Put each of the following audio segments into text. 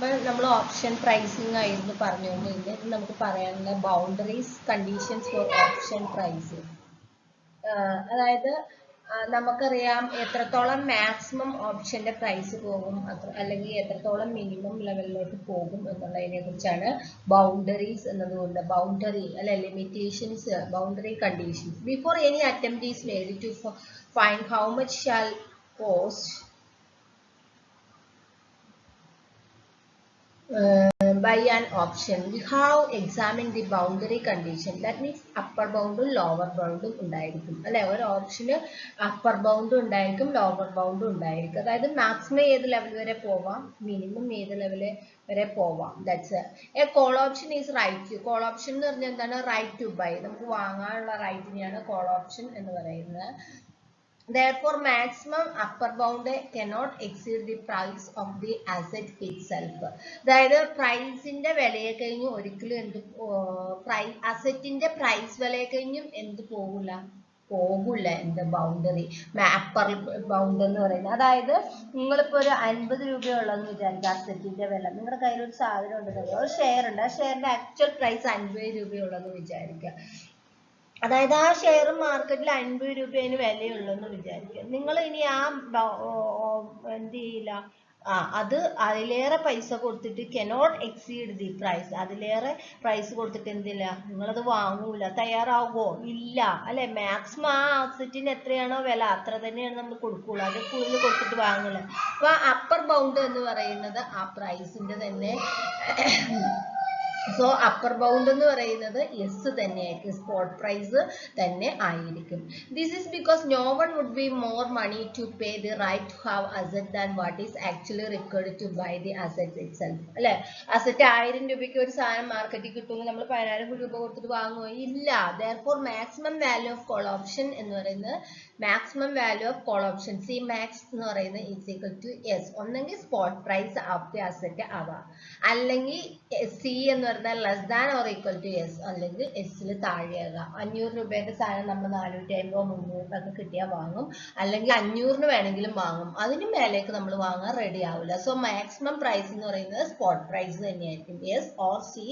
നമ്മൾ option pricing ആയിരുന്നു പറഞ്ഞുകൊണ്ടിരുന്നത്. ഇത് നമുക്ക് പറയാനുള്ള boundaries conditions for option pricing. അതായത് നമുക്കറിയാം എത്രത്തോളം മാക്സിമം ഓപ്ഷന്റെ പ്രൈസ് പോകും അല്ലെങ്കിൽ എത്രത്തോളം മിനിമം ലെവലിലോട്ട് പോകും എന്നുള്ളതിനെ കുറിച്ചാണ് ബൗണ്ടറീസ് എന്നതുകൊണ്ട് ബൗണ്ടറി അല്ലെ limitations boundary conditions. Before any attempt is made to find how much shall cost by an option, we have examined the boundary condition. That means upper bound lower bound ഉണ്ടായിരിക്കും അല്ലെ. ഒരു ഓപ്ഷന് upper bound ഉണ്ടായിരിക്കും lower bound ഉണ്ടായിരിക്കും. അതായത് maximum ഏത് level വരെ പോവാം, minimum ഏത് ലെവൽ വരെ പോവാം. That's a call option is right. Call option എന്ന് പറഞ്ഞാൽ എന്താണ്? റൈറ്റ് ടു ബൈ, നമുക്ക് വാങ്ങാനുള്ള റൈറ്റിനെയാണ് കോൾ ഓപ്ഷൻ എന്ന് പറയുന്നത്. Therefore, maximum upper bound cannot exceed the price of the asset itself. അതായത് പ്രൈസിന്റെ വിലയെ കഴിഞ്ഞ് ഒരിക്കലും എന്ത് അസറ്റിന്റെ പ്രൈസ് വിലയെ കഴിഞ്ഞും എന്ത് പോകില്ല എന്ത് ബൗണ്ടറി അപ്പർ ബൗണ്ട് എന്ന് പറയുന്നത്. അതായത് നിങ്ങളിപ്പോ ഒരു 50 രൂപയുള്ളതെന്ന് വിചാരിക്കുക അസറ്റിന്റെ വില. നിങ്ങളുടെ കയ്യിൽ ഒരു സാധനം ഉണ്ടെന്ന് ഒരു ഷെയർ ഉണ്ട്, ആ ഷെയറിന്റെ ആക്ച്വൽ പ്രൈസ് 50 രൂപയുള്ളതെന്ന് വിചാരിക്കുക. അതായത് ആ ഷെയർ മാർക്കറ്റിൽ 50 രൂപേന് വിലയുള്ളൂ എന്ന് വിചാരിക്കുക. നിങ്ങൾ ഇനി ആ എന്ത് ചെയ്യില്ല, അത് അതിലേറെ പൈസ കൊടുത്തിട്ട് കനോട്ട് എക്സീഡ് ദി പ്രൈസ്, അതിലേറെ പ്രൈസ് കൊടുത്തിട്ട് എന്തില്ല നിങ്ങളത് വാങ്ങൂല. തയ്യാറാവുമോ? ഇല്ല അല്ലെ. മാക്സിമം ആ അസറ്റിന് എത്രയാണോ വില അത്ര തന്നെയാണ് നമ്മൾ കൊടുക്കുള്ളൂ, അത് കൂടുതൽ കൊടുത്തിട്ട് വാങ്ങില്ല. അപ്പൊ അപ്പർ ബൗണ്ട് എന്ന് പറയുന്നത് ആ പ്രൈസിന്റെ തന്നെ. സോ അപ്പർ ബൗണ്ട് എന്ന് പറയുന്നത് എസ് തന്നെയായിരിക്കും, സ്പോട്ട് പ്രൈസ് തന്നെ ആയിരിക്കും. This is because no one would be more money to pay the right to have asset than what is actually required to buy the asset itself അല്ലെ. Asset 1000 രൂപയ്ക്ക് ഒരു സാധനം മാർക്കറ്റിൽ കിട്ടുമെങ്കിൽ നമ്മൾ 10,000 രൂപ കൊടുത്തിട്ട് വാങ്ങുമോ? ഇല്ല. Therefore maximum value of call option എന്ന് പറയുന്നത് maximum value of call option C max എന്ന് പറയുന്നത് is equal to S. ഒന്നെങ്കിൽ spot price of the asset ആവാം, അല്ലെങ്കിൽ സി എന്ന് പറഞ്ഞാൽ less than or equal to S, അല്ലെങ്കിൽ എസിൽ താഴെയാകാം. 500 രൂപയുടെ സാധനം നമ്മൾ 450 300 കിട്ടിയാൽ വാങ്ങും, അല്ലെങ്കിൽ 500 വേണമെങ്കിലും വാങ്ങും. അതിന് മേലേക്ക് നമ്മൾ വാങ്ങാൻ റെഡി ആവില്ല. സോ മാക്സിമം പ്രൈസ് എന്ന് പറയുന്നത് സ്പോട്ട് പ്രൈസ് തന്നെയായിരിക്കും. S or C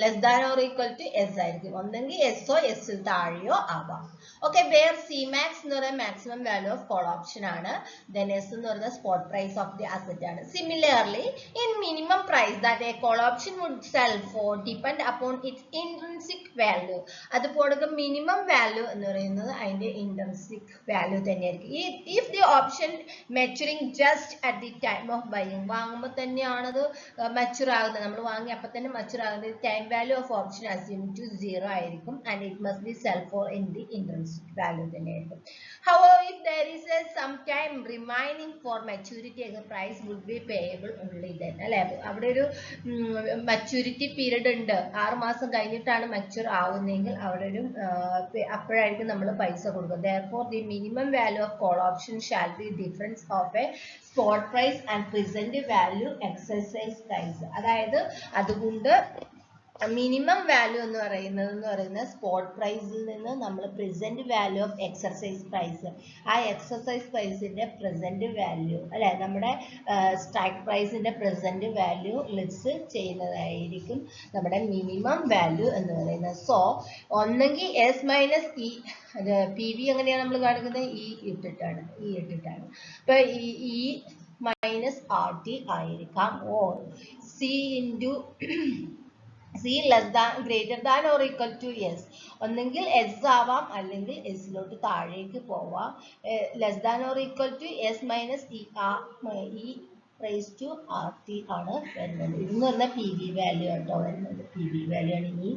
less than or equal to S ആയിരിക്കും, ഒന്നെങ്കിൽ എസോ എസിൽ താഴെയോ ആവാം. ഓക്കെ, വേർ സി മാക്സ് എന്ന് പറയുന്നത് maximum value of call option ആണ്. ദെൻ എസ് എന്ന് പറയുന്നത് spot price of the asset ആണ്. Similarly in minimum price that a call option would sell for depend upon its intrinsic value. അതുപോലെ minimum value എന്ന് പറയുന്നത് അതിന്റെ ഇൻട്രിൻസിക് വാല്യൂ തന്നെയായിരിക്കും. If the option maturing just at the time of buying, വാങ്ങുമ്പോൾ തന്നെയാണത് മച്ചുർ ആകുന്നത്, നമ്മൾ വാങ്ങി അപ്പൊ തന്നെ മച്ചുർ ആകുന്നത്, time value of option assume to 0 ആയിരിക്കും. And it must be sell for in the intrinsic value തന്നെയായിരിക്കും. However, if there is some time remaining for maturity, the price would be payable only then. അല്ലെ, അവിടെ ഒരു maturity period ഉണ്ട്, 6 മാസം കഴിഞ്ഞിട്ടാണ് mature ആവുന്നതെങ്കിൽ അവിടെ ഒരു അപ്പോഴായിരിക്കും നമ്മൾ പൈസ കൊടുക്കുക. Therefore, the minimum value of call option shall be difference of a spot price and present value exercise price. അതായത് അതുകൊണ്ട് മിനിമം വാല്യൂ എന്ന് പറയുന്നത് സ്പോട്ട് പ്രൈസിൽ നിന്ന് നമ്മൾ present value of exercise price, ആ എക്സർസൈസ് പ്രൈസിന്റെ പ്രസന്റ് വാല്യൂ അല്ലെ നമ്മുടെ സ്ട്രൈക്ക് പ്രൈസിന്റെ പ്രസന്റ് വാല്യൂ ലെസ് ചെയ്യുന്നതായിരിക്കും നമ്മുടെ മിനിമം വാല്യൂ എന്ന് പറയുന്നത്. സോ ഒന്നെങ്കിൽ എസ് മൈനസ് ഇ, അത് പി വി എങ്ങനെയാണ് നമ്മൾ കാണിക്കുന്നത്? ഇ ഇട്ടിട്ടാണ്. അപ്പൊ ഇ മൈനസ് ആർ ടി ആയിരിക്കാം, or C into C less than greater than or equal to S. ഒന്നെങ്കിൽ എസ് ആവാം, അല്ലെങ്കിൽ എസിലോട്ട് താഴേക്ക് പോവാം. Less than or equal to S minus E raise to R T ആണ് വരുന്നത്. ഇതെന്ന് പറഞ്ഞാൽ പി വി വാല്യൂ ആട്ടോ വരുന്നത്. പി വി വാല്യൂ ആണ് ഈ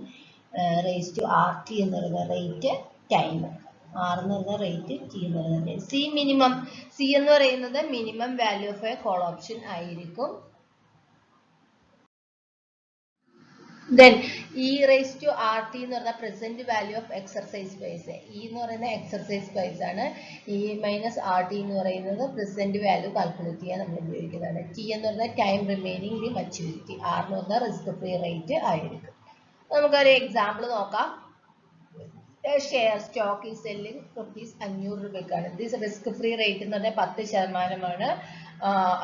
റേസ് ടു ആർ ടി എന്ന് പറയുന്നത് റേറ്റ് ടൈം, ആർ എന്ന് പറയുന്ന റേറ്റ്, ടി എന്ന് പറയുന്നത് സി മിനിമം. സി എന്ന് പറയുന്നത് minimum value of a call option ആയിരിക്കും. Then E raised to RT എന്ന് പറഞ്ഞാൽ present value of exercise price. E എന്ന് പറയുന്ന എക്സർസൈസ് പ്രൈസ് ആണ്. ഇ മൈനസ് ആർ ടി എന്ന് പറയുന്നത് പ്രസന്റ് വാല്യൂ കാൽക്കുലേറ്റ് ചെയ്യാൻ നമ്മൾ ഉപയോഗിക്കുന്നതാണ്. ടി എന്ന് പറഞ്ഞാൽ time remaining the maturity, R എന്ന് പറഞ്ഞാൽ റിസ്ക് ഫ്രീ റേറ്റ് ആയിരിക്കും. നമുക്കൊരു എക്സാമ്പിൾ നോക്കാം. A share stock is selling rupees 500 രൂപയ്ക്കാണ്. This risk free rate എന്ന് പറഞ്ഞാൽ 10%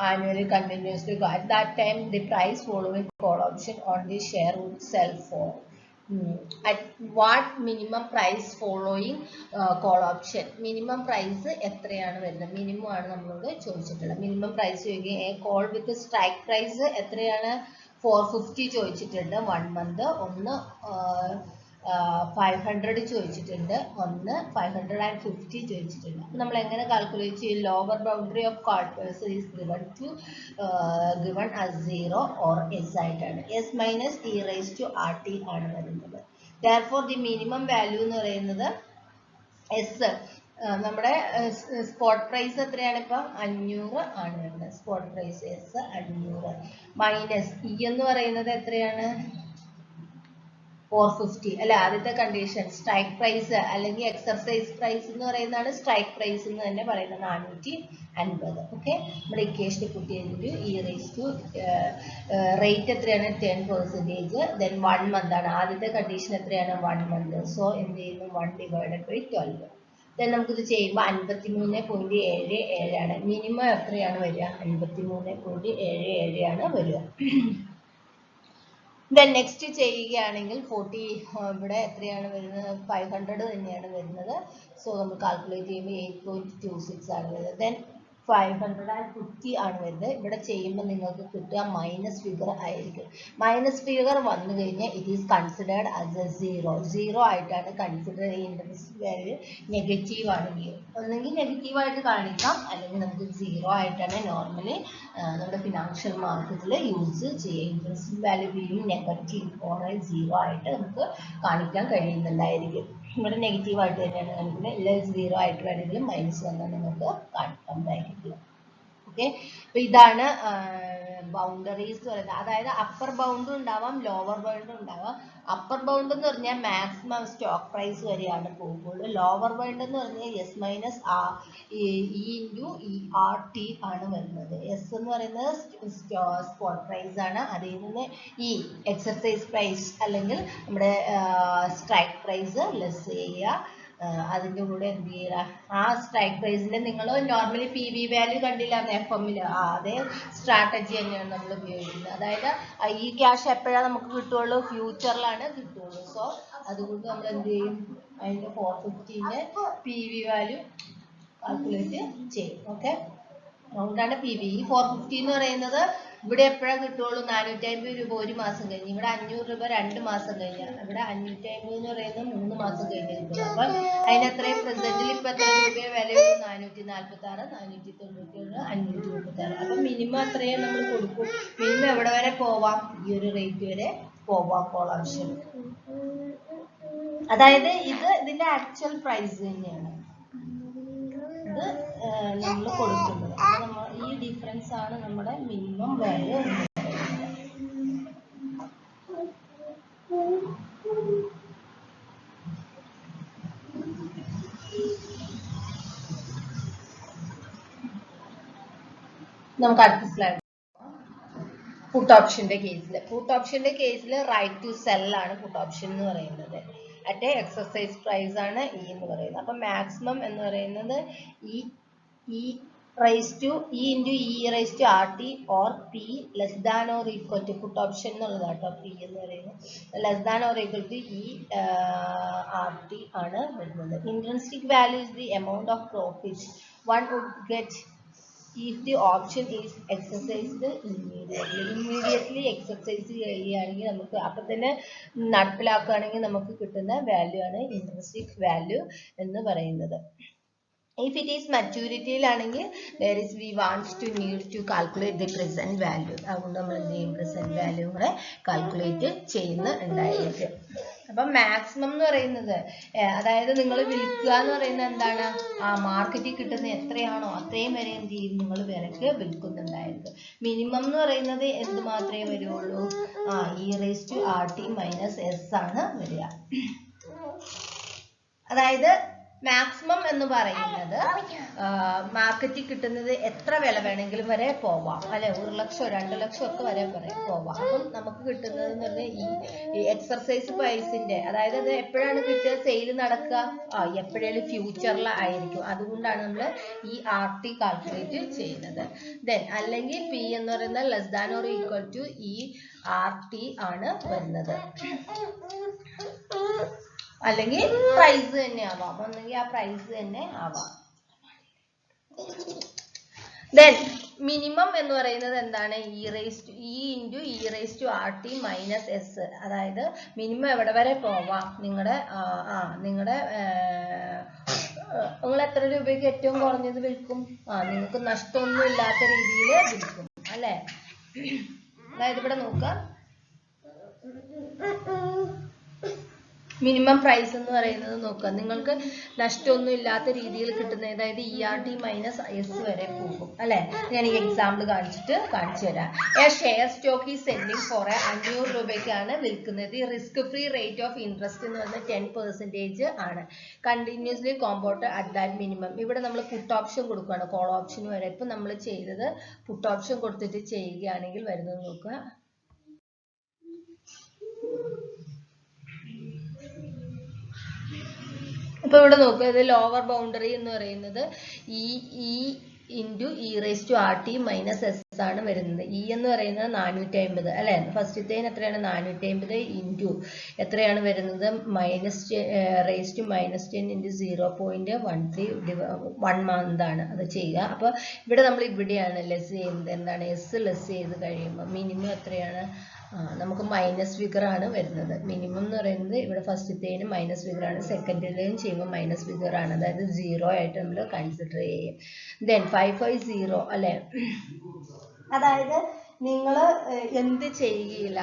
annually continuously. At that time the price following call option on the share would sell for at what minimum price following call option. Minimum price എത്രയാണ് വരുന്നത്? Minimum ആണ് നമ്മളോട് ചോദിച്ചിട്ടുള്ളത്. Minimum price ചോദിക്കുക. A call with strike price എത്രയാണ്? 450 ചോദിച്ചിട്ടുണ്ട് 1 month. ഒന്ന് 500 ചോദിച്ചിട്ടുണ്ട്, ഒന്ന് 550 ചോദിച്ചിട്ടുണ്ട്. അപ്പോൾ നമ്മൾ എങ്ങനെ കാൽക്കുലേറ്റ് ചെയ്യും? Lower boundary of call price is given as 0 or s ആയിട്ടാണ്. s minus e rise to rt ആണ് വരുന്നത്. therefore the minimum value എന്ന് പറയുന്നത് s. നമ്മുടെ സ്പോട്ട് പ്രൈസ് എത്രയാണ്? ഇപ്പം 500 ആണ് വരുന്നത്. Spot price s 500 minus e എന്ന് പറയുന്നത് എത്രയാണ്? 450 അല്ലെ? ആദ്യത്തെ കണ്ടീഷൻ സ്ട്രൈക്ക് പ്രൈസ് അല്ലെങ്കിൽ എക്സർസൈസ് പ്രൈസ് എന്ന് പറയുന്നതാണ് സ്ട്രൈക്ക് പ്രൈസ് എന്ന് തന്നെ പറയുന്നത് 450. ഓക്കെ, നമ്മുടെ ഇക്വേഷനിൽ പുട്ട് ചെയ്തിട്ട് ഈ റേസ് ടു റേറ്റ് എത്രയാണ്? 10%. ദെൻ 1 month ആണ്. ആദ്യത്തെ കണ്ടീഷൻ എത്രയാണ്? 1 month. സോ എന്ത് ചെയ്യുന്നു? 1/12. ദെൻ നമുക്കിത് ചെയ്യുമ്പോൾ 53.77 ആണ്. മിനിമം എത്രയാണ് വരിക? 53.77 ആണ് വരിക. ദെൻ നെക്സ്റ്റ് ചെയ്യുകയാണെങ്കിൽ 40 ഇവിടെ എത്രയാണ് വരുന്നത്? 500 തന്നെയാണ് വരുന്നത്. സോ നമ്മൾ കാൽക്കുലേറ്റ് ചെയ്യുമ്പോൾ 8.26 ആണ് വരുന്നത്. ദെൻ 550 ആണ് വരുന്നത്. ഇവിടെ ചെയ്യുമ്പോൾ നിങ്ങൾക്ക് കിട്ടുക മൈനസ് ഫിഗർ ആയിരിക്കും. മൈനസ് ഫിഗർ വന്നു കഴിഞ്ഞാൽ it is considered as A 0 ആയിട്ടാണ് കൺസിഡർ ചെയ്യേണ്ടത്. വാല്യൂ നെഗറ്റീവ് ആണെങ്കിൽ ഒന്നെങ്കിൽ നെഗറ്റീവായിട്ട് കാണിക്കാം, അല്ലെങ്കിൽ നമുക്ക് 0 ആയിട്ടാണ് നോർമലി നമ്മുടെ ഫിനാൻഷ്യൽ മാർക്കറ്റിൽ യൂസ് ചെയ്യുക. Interest value being negative or 0 ആയിട്ട് നമുക്ക് കാണിക്കാൻ കഴിയുന്നുണ്ടായിരിക്കും. ഇവിടെ നെഗറ്റീവ് ആയിട്ട് തന്നെയാണ് കാണിക്കുന്നത്. ഇല്ല 0 ആയിട്ട് വേണമെങ്കിലും മൈനസ് വന്നാൽ നിങ്ങൾക്ക് കാണിക്കാമായിരിക്കും. ഓക്കെ, അപ്പൊ ഇതാണ് ബൗണ്ടറീസ് പറയുന്നത്. അതായത് അപ്പർ ബൗണ്ടും ഉണ്ടാവാം, ലോവർ ബൗണ്ടും ഉണ്ടാവാം. അപ്പർ ബൗണ്ട് എന്ന് പറഞ്ഞാൽ മാക്സിമം സ്റ്റോക്ക് പ്രൈസ് വരെയാണ് പോകുള്ളൂ. ലോവർ ബൗണ്ട് എന്ന് പറഞ്ഞാൽ S minus E into E R T ആണ് വരുന്നത്. എസ് എന്ന് പറയുന്നത് സ്പോട്ട് പ്രൈസ് ആണ്. അതിൽ നിന്ന് ഈ എക്സർസൈസ് പ്രൈസ് അല്ലെങ്കിൽ നമ്മുടെ സ്ട്രൈക്ക് പ്രൈസ് ലെസ് ചെയ്യുക. അതിൻ്റെ കൂടെ എന്ത് ചെയ്യുക? ആ സ്ട്രൈക്ക് പ്രൈസിൽ നിങ്ങൾ നോർമലി പി വി വാല്യൂ കണ്ടില്ല FM-ൽ, അതേ സ്ട്രാറ്റജി തന്നെയാണ് നമ്മൾ ഉപയോഗിക്കുന്നത്. അതായത് ഈ ക്യാഷ് എപ്പോഴാണ് നമുക്ക് കിട്ടുള്ളൂ? ഫ്യൂച്ചറിലാണ് കിട്ടുള്ളൂ. സോ അതുകൊണ്ട് നമ്മൾ എന്ത് ചെയ്യും? അതിൻ്റെ 450-ൻ്റെ പി വി വാല്യൂ കാൽക്കുലേറ്റ് ചെയ്യും. ഓക്കെ, അതുകൊണ്ടാണ് പി വി. ഈ 450 എന്ന് പറയുന്നത് ഇവിടെ എപ്പോഴാണ് കിട്ടുള്ളൂ? 450 രൂപ 1 മാസം കഴിഞ്ഞ്. ഇവിടെ 500 രൂപ 2 മാസം കഴിഞ്ഞ്. ഇവിടെ 550 എന്ന് പറയുന്നത് 3 മാസം കഴിഞ്ഞ് കിട്ടും. അപ്പൊ അതിനത്രയും പ്രസന്റിൽ ഇപ്പൊ എത്ര രൂപയെ വിലയുള്ളൂ? 446, 497, 536. അപ്പൊ മിനിമം അത്രയും നമ്മൾ കൊടുക്കും. മിനിമം എവിടെ വരെ പോവാം? ഈ ഒരു റേറ്റ് വരെ പോവാം കോൾ ഓപ്ഷൻ. അതായത് ഇതിന്റെ ആക്ച്വൽ പ്രൈസ് തന്നെയാണ് ഇത് നമ്മൾ കൊടുക്കുന്നത്. അപ്പൊ നമ്മൾ ഈ ഡിഫറൻസ് ആണ് നമ്മുടെ മിനിമം വാല്യൂ. നമുക്ക് അടുത്ത സ്ലൈഡ്. പുട്ട് ഓപ്ഷന്റെ കേസിൽ റൈറ്റ് ടു സെൽ ആണ് പുട്ട് ഓപ്ഷൻ എന്ന് പറയുന്നത്. അറ്റ് എക്സർസൈസ് പ്രൈസ് ആണ് ഇ എന്ന് പറയുന്നത്. അപ്പൊ മാക്സിമം എന്ന് പറയുന്നത് E raise to E into E raise to R T or P less than or equal to put option എന്നുള്ളത് കേട്ടോ. പി എന്ന് പറയുന്നത് less than or equal to E R T ആണ് വരുന്നത്. Intrinsic value is the amount of profit one would get if the option is exercised immediately exercise ചെയ്യുകയാണെങ്കിൽ നമുക്ക് അപ്പം തന്നെ നടപ്പിലാക്കുകയാണെങ്കിൽ നമുക്ക് കിട്ടുന്ന വാല്യൂ ആണ് ഇൻട്രിൻസിക് വാല്യൂ എന്ന് പറയുന്നത്. If it is maturity ആണെങ്കിൽ there is we want to need to calculate the present value. അതുകൊണ്ട് നമ്മൾ എന്ത് ചെയ്യും? present value കൂടെ കാൽക്കുലേറ്റ് ചെയ്യുന്നുണ്ടായിരിക്കും. അപ്പം മാക്സിമം എന്ന് പറയുന്നത് അതായത് നിങ്ങൾ വിൽക്കുക എന്ന് പറയുന്നത് എന്താണ്? ആ മാർക്കറ്റിൽ കിട്ടുന്ന എത്രയാണോ അത്രയും വരെ എന്ത് ചെയ്യും? നിങ്ങൾ വിലക്ക് വിൽക്കുന്നുണ്ടായിരിക്കും. മിനിമം എന്ന് പറയുന്നത് എന്ത് മാത്രമേ വരുള്ളൂ? E raise to R T minus S ആണ് വരിക. അതായത് മാക്സിമം എന്ന് പറയുന്നത് മാർക്കറ്റിൽ കിട്ടുന്നത് എത്ര വില വേണമെങ്കിലും വരെ പോവാം അല്ലെ, 1 ലക്ഷം 2 ലക്ഷം ഒക്കെ വരെ പോവാം. അപ്പം നമുക്ക് കിട്ടുന്നത് എന്ന് പറഞ്ഞാൽ ഈ എക്സർസൈസ് പ്രൈസിന്റെ, അതായത് അത് എപ്പോഴാണ് കിട്ടുക, സെയിൽ നടക്കുക, എപ്പോഴേലും ഫ്യൂച്ചറിൽ ആയിരിക്കും. അതുകൊണ്ടാണ് നമ്മൾ ഈ RT കാൽക്കുലേറ്റ് ചെയ്യുന്നത്. ദെൻ അല്ലെങ്കിൽ P എന്ന് പറയുന്നത് less than or equal to E RT ആണ് വരുന്നത്. അല്ലെങ്കിൽ പ്രൈസ് തന്നെ ആവാം, ഒന്നെങ്കിൽ ആ പ്രൈസ് തന്നെ ആവാം. ദെൻ മിനിമം എന്ന് പറയുന്നത് എന്താണ്, E into E⁻RT minus S. അതായത് മിനിമം എവിടെ വരെ പോവാം, നിങ്ങൾ എത്ര രൂപയ്ക്ക് ഏറ്റവും കുറഞ്ഞത് വിൽക്കും, നിങ്ങൾക്ക് നഷ്ടമൊന്നും ഇല്ലാത്ത രീതിയിൽ വിൽക്കും അല്ലെ. അതായത് ഇവിടെ നോക്കാം, മിനിമം പ്രൈസ് എന്ന് പറയുന്നത് നോക്കുക, നിങ്ങൾക്ക് നഷ്ടമൊന്നും ഇല്ലാത്ത രീതിയിൽ കിട്ടുന്ന, അതായത് ERT മൈനസ് S വരെ പോകും അല്ലെ. ഞാൻ ഈ എക്സാമ്പിൾ കാണിച്ചു തരാം. ഷെയർ സ്റ്റോക്ക് ഈ സെല്ലിംഗ് ഫോർ 500 രൂപയ്ക്കാണ് വിൽക്കുന്നത്. ഈ risk free rate of interest എന്ന് പറഞ്ഞാൽ 10% ആണ്. Continuously compound at that minimum. ഇവിടെ നമ്മൾ പുട്ട് ഓപ്ഷൻ കൊടുക്കുകയാണ്, കോൾ ഓപ്ഷൻ വരെ. ഇപ്പൊ നമ്മൾ ചെയ്തത് പുട്ട് ഓപ്ഷൻ കൊടുത്തിട്ട് ചെയ്യുകയാണെങ്കിൽ വരുന്നത് നോക്കുക. ഇപ്പൊ ഇവിടെ നോക്കുക, ഇത് ലോവർ ബൗണ്ടറി എന്ന് പറയുന്നത് E into E⁻RT minus S ആണ് വരുന്നത്. E എന്ന് പറയുന്നത് 450 അല്ലെ. ഫസ്റ്റത്തേന് എത്രയാണ്, 450 ഇൻറ്റു എത്രയാണ് വരുന്നത്, -10 ഇൻറ്റു 0.13 1 മന്ത് ആണ് അത് ചെയ്യുക. അപ്പൊ ഇവിടെ നമ്മൾ ഇവിടെയാണ് ലെസ് ചെയ്യുന്നത്. എന്താണ്, S ലെസ് ചെയ്ത് കഴിയുമ്പോൾ മിനിമം എത്രയാണ്, നമുക്ക് മൈനസ് ഫിഗർ ആണ് വരുന്നത്. മിനിമം എന്ന് പറയുന്നത് ഇവിടെ ഫസ്റ്റത്തേന് മൈനസ് ഫിഗർ ആണ്, സെക്കൻഡിലേയും ചെയ്യുമ്പോൾ മൈനസ് ഫിഗർ ആണ്, അതായത് 0 ആയിട്ട് നമ്മൾ കൺസിഡർ ചെയ്യും. ദെൻ 550 അല്ലെ. അതായത് നിങ്ങൾ എന്ത് ചെയ്യുകയില്ല,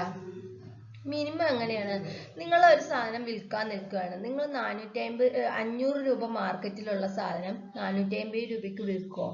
മിനിമം എങ്ങനെയാണ്, നിങ്ങൾ ഒരു സാധനം വിൽക്കാൻ നിൽക്കുകയാണ്, നിങ്ങൾ 500 രൂപ മാർക്കറ്റിലുള്ള സാധനം 450 രൂപയ്ക്ക് വിൽക്കുമോ,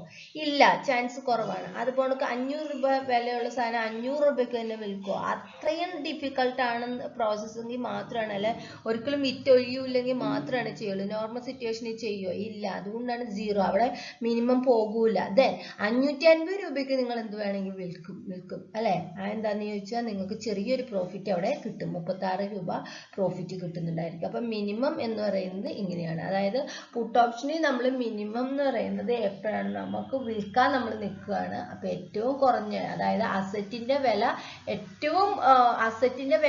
ഇല്ല, ചാൻസ് കുറവാണ്. അതുപോലെ 500 രൂപ വിലയുള്ള സാധനം 500 രൂപയ്ക്ക് തന്നെ വിൽക്കുമോ, അത്രയും ഡിഫിക്കൽട്ടാണ് പ്രോസസ്സെങ്കിൽ മാത്രമാണ്, അല്ലെ ഒരിക്കലും വിറ്റൊഴിയില്ലെങ്കിൽ മാത്രമാണ് ചെയ്യുള്ളൂ. നോർമൽ സിറ്റുവേഷനിൽ ചെയ്യുമോ, ഇല്ല. അതുകൊണ്ടാണ് 0, അവിടെ മിനിമം പോകൂല. ദെൻ 550 രൂപയ്ക്ക് നിങ്ങൾ എന്ത് വേണമെങ്കിൽ വിൽക്കും അല്ലെ. അതെന്താന്ന് ചോദിച്ചാൽ നിങ്ങൾക്ക് ചെറിയൊരു പ്രോഫിറ്റ് അവിടെ കിട്ടും, 36 രൂപ പ്രോഫിറ്റ് കിട്ടുന്നുണ്ടായിരിക്കും. അപ്പൊ മിനിമം എന്ന് പറയുന്നത് ഇങ്ങനെയാണ്. അതായത് പുട്ട് ഓപ്ഷനിൽ നമ്മൾ മിനിമം എന്ന് പറയുന്നത് എപ്പോഴാണ്, നമുക്ക് വിൽക്കാൻ നമ്മൾ നിൽക്കുകയാണ്, അപ്പൊ ഏറ്റവും കുറഞ്ഞ, അതായത് അസറ്റിന്റെ വില ഏറ്റവും, അസറ്റിന്റെ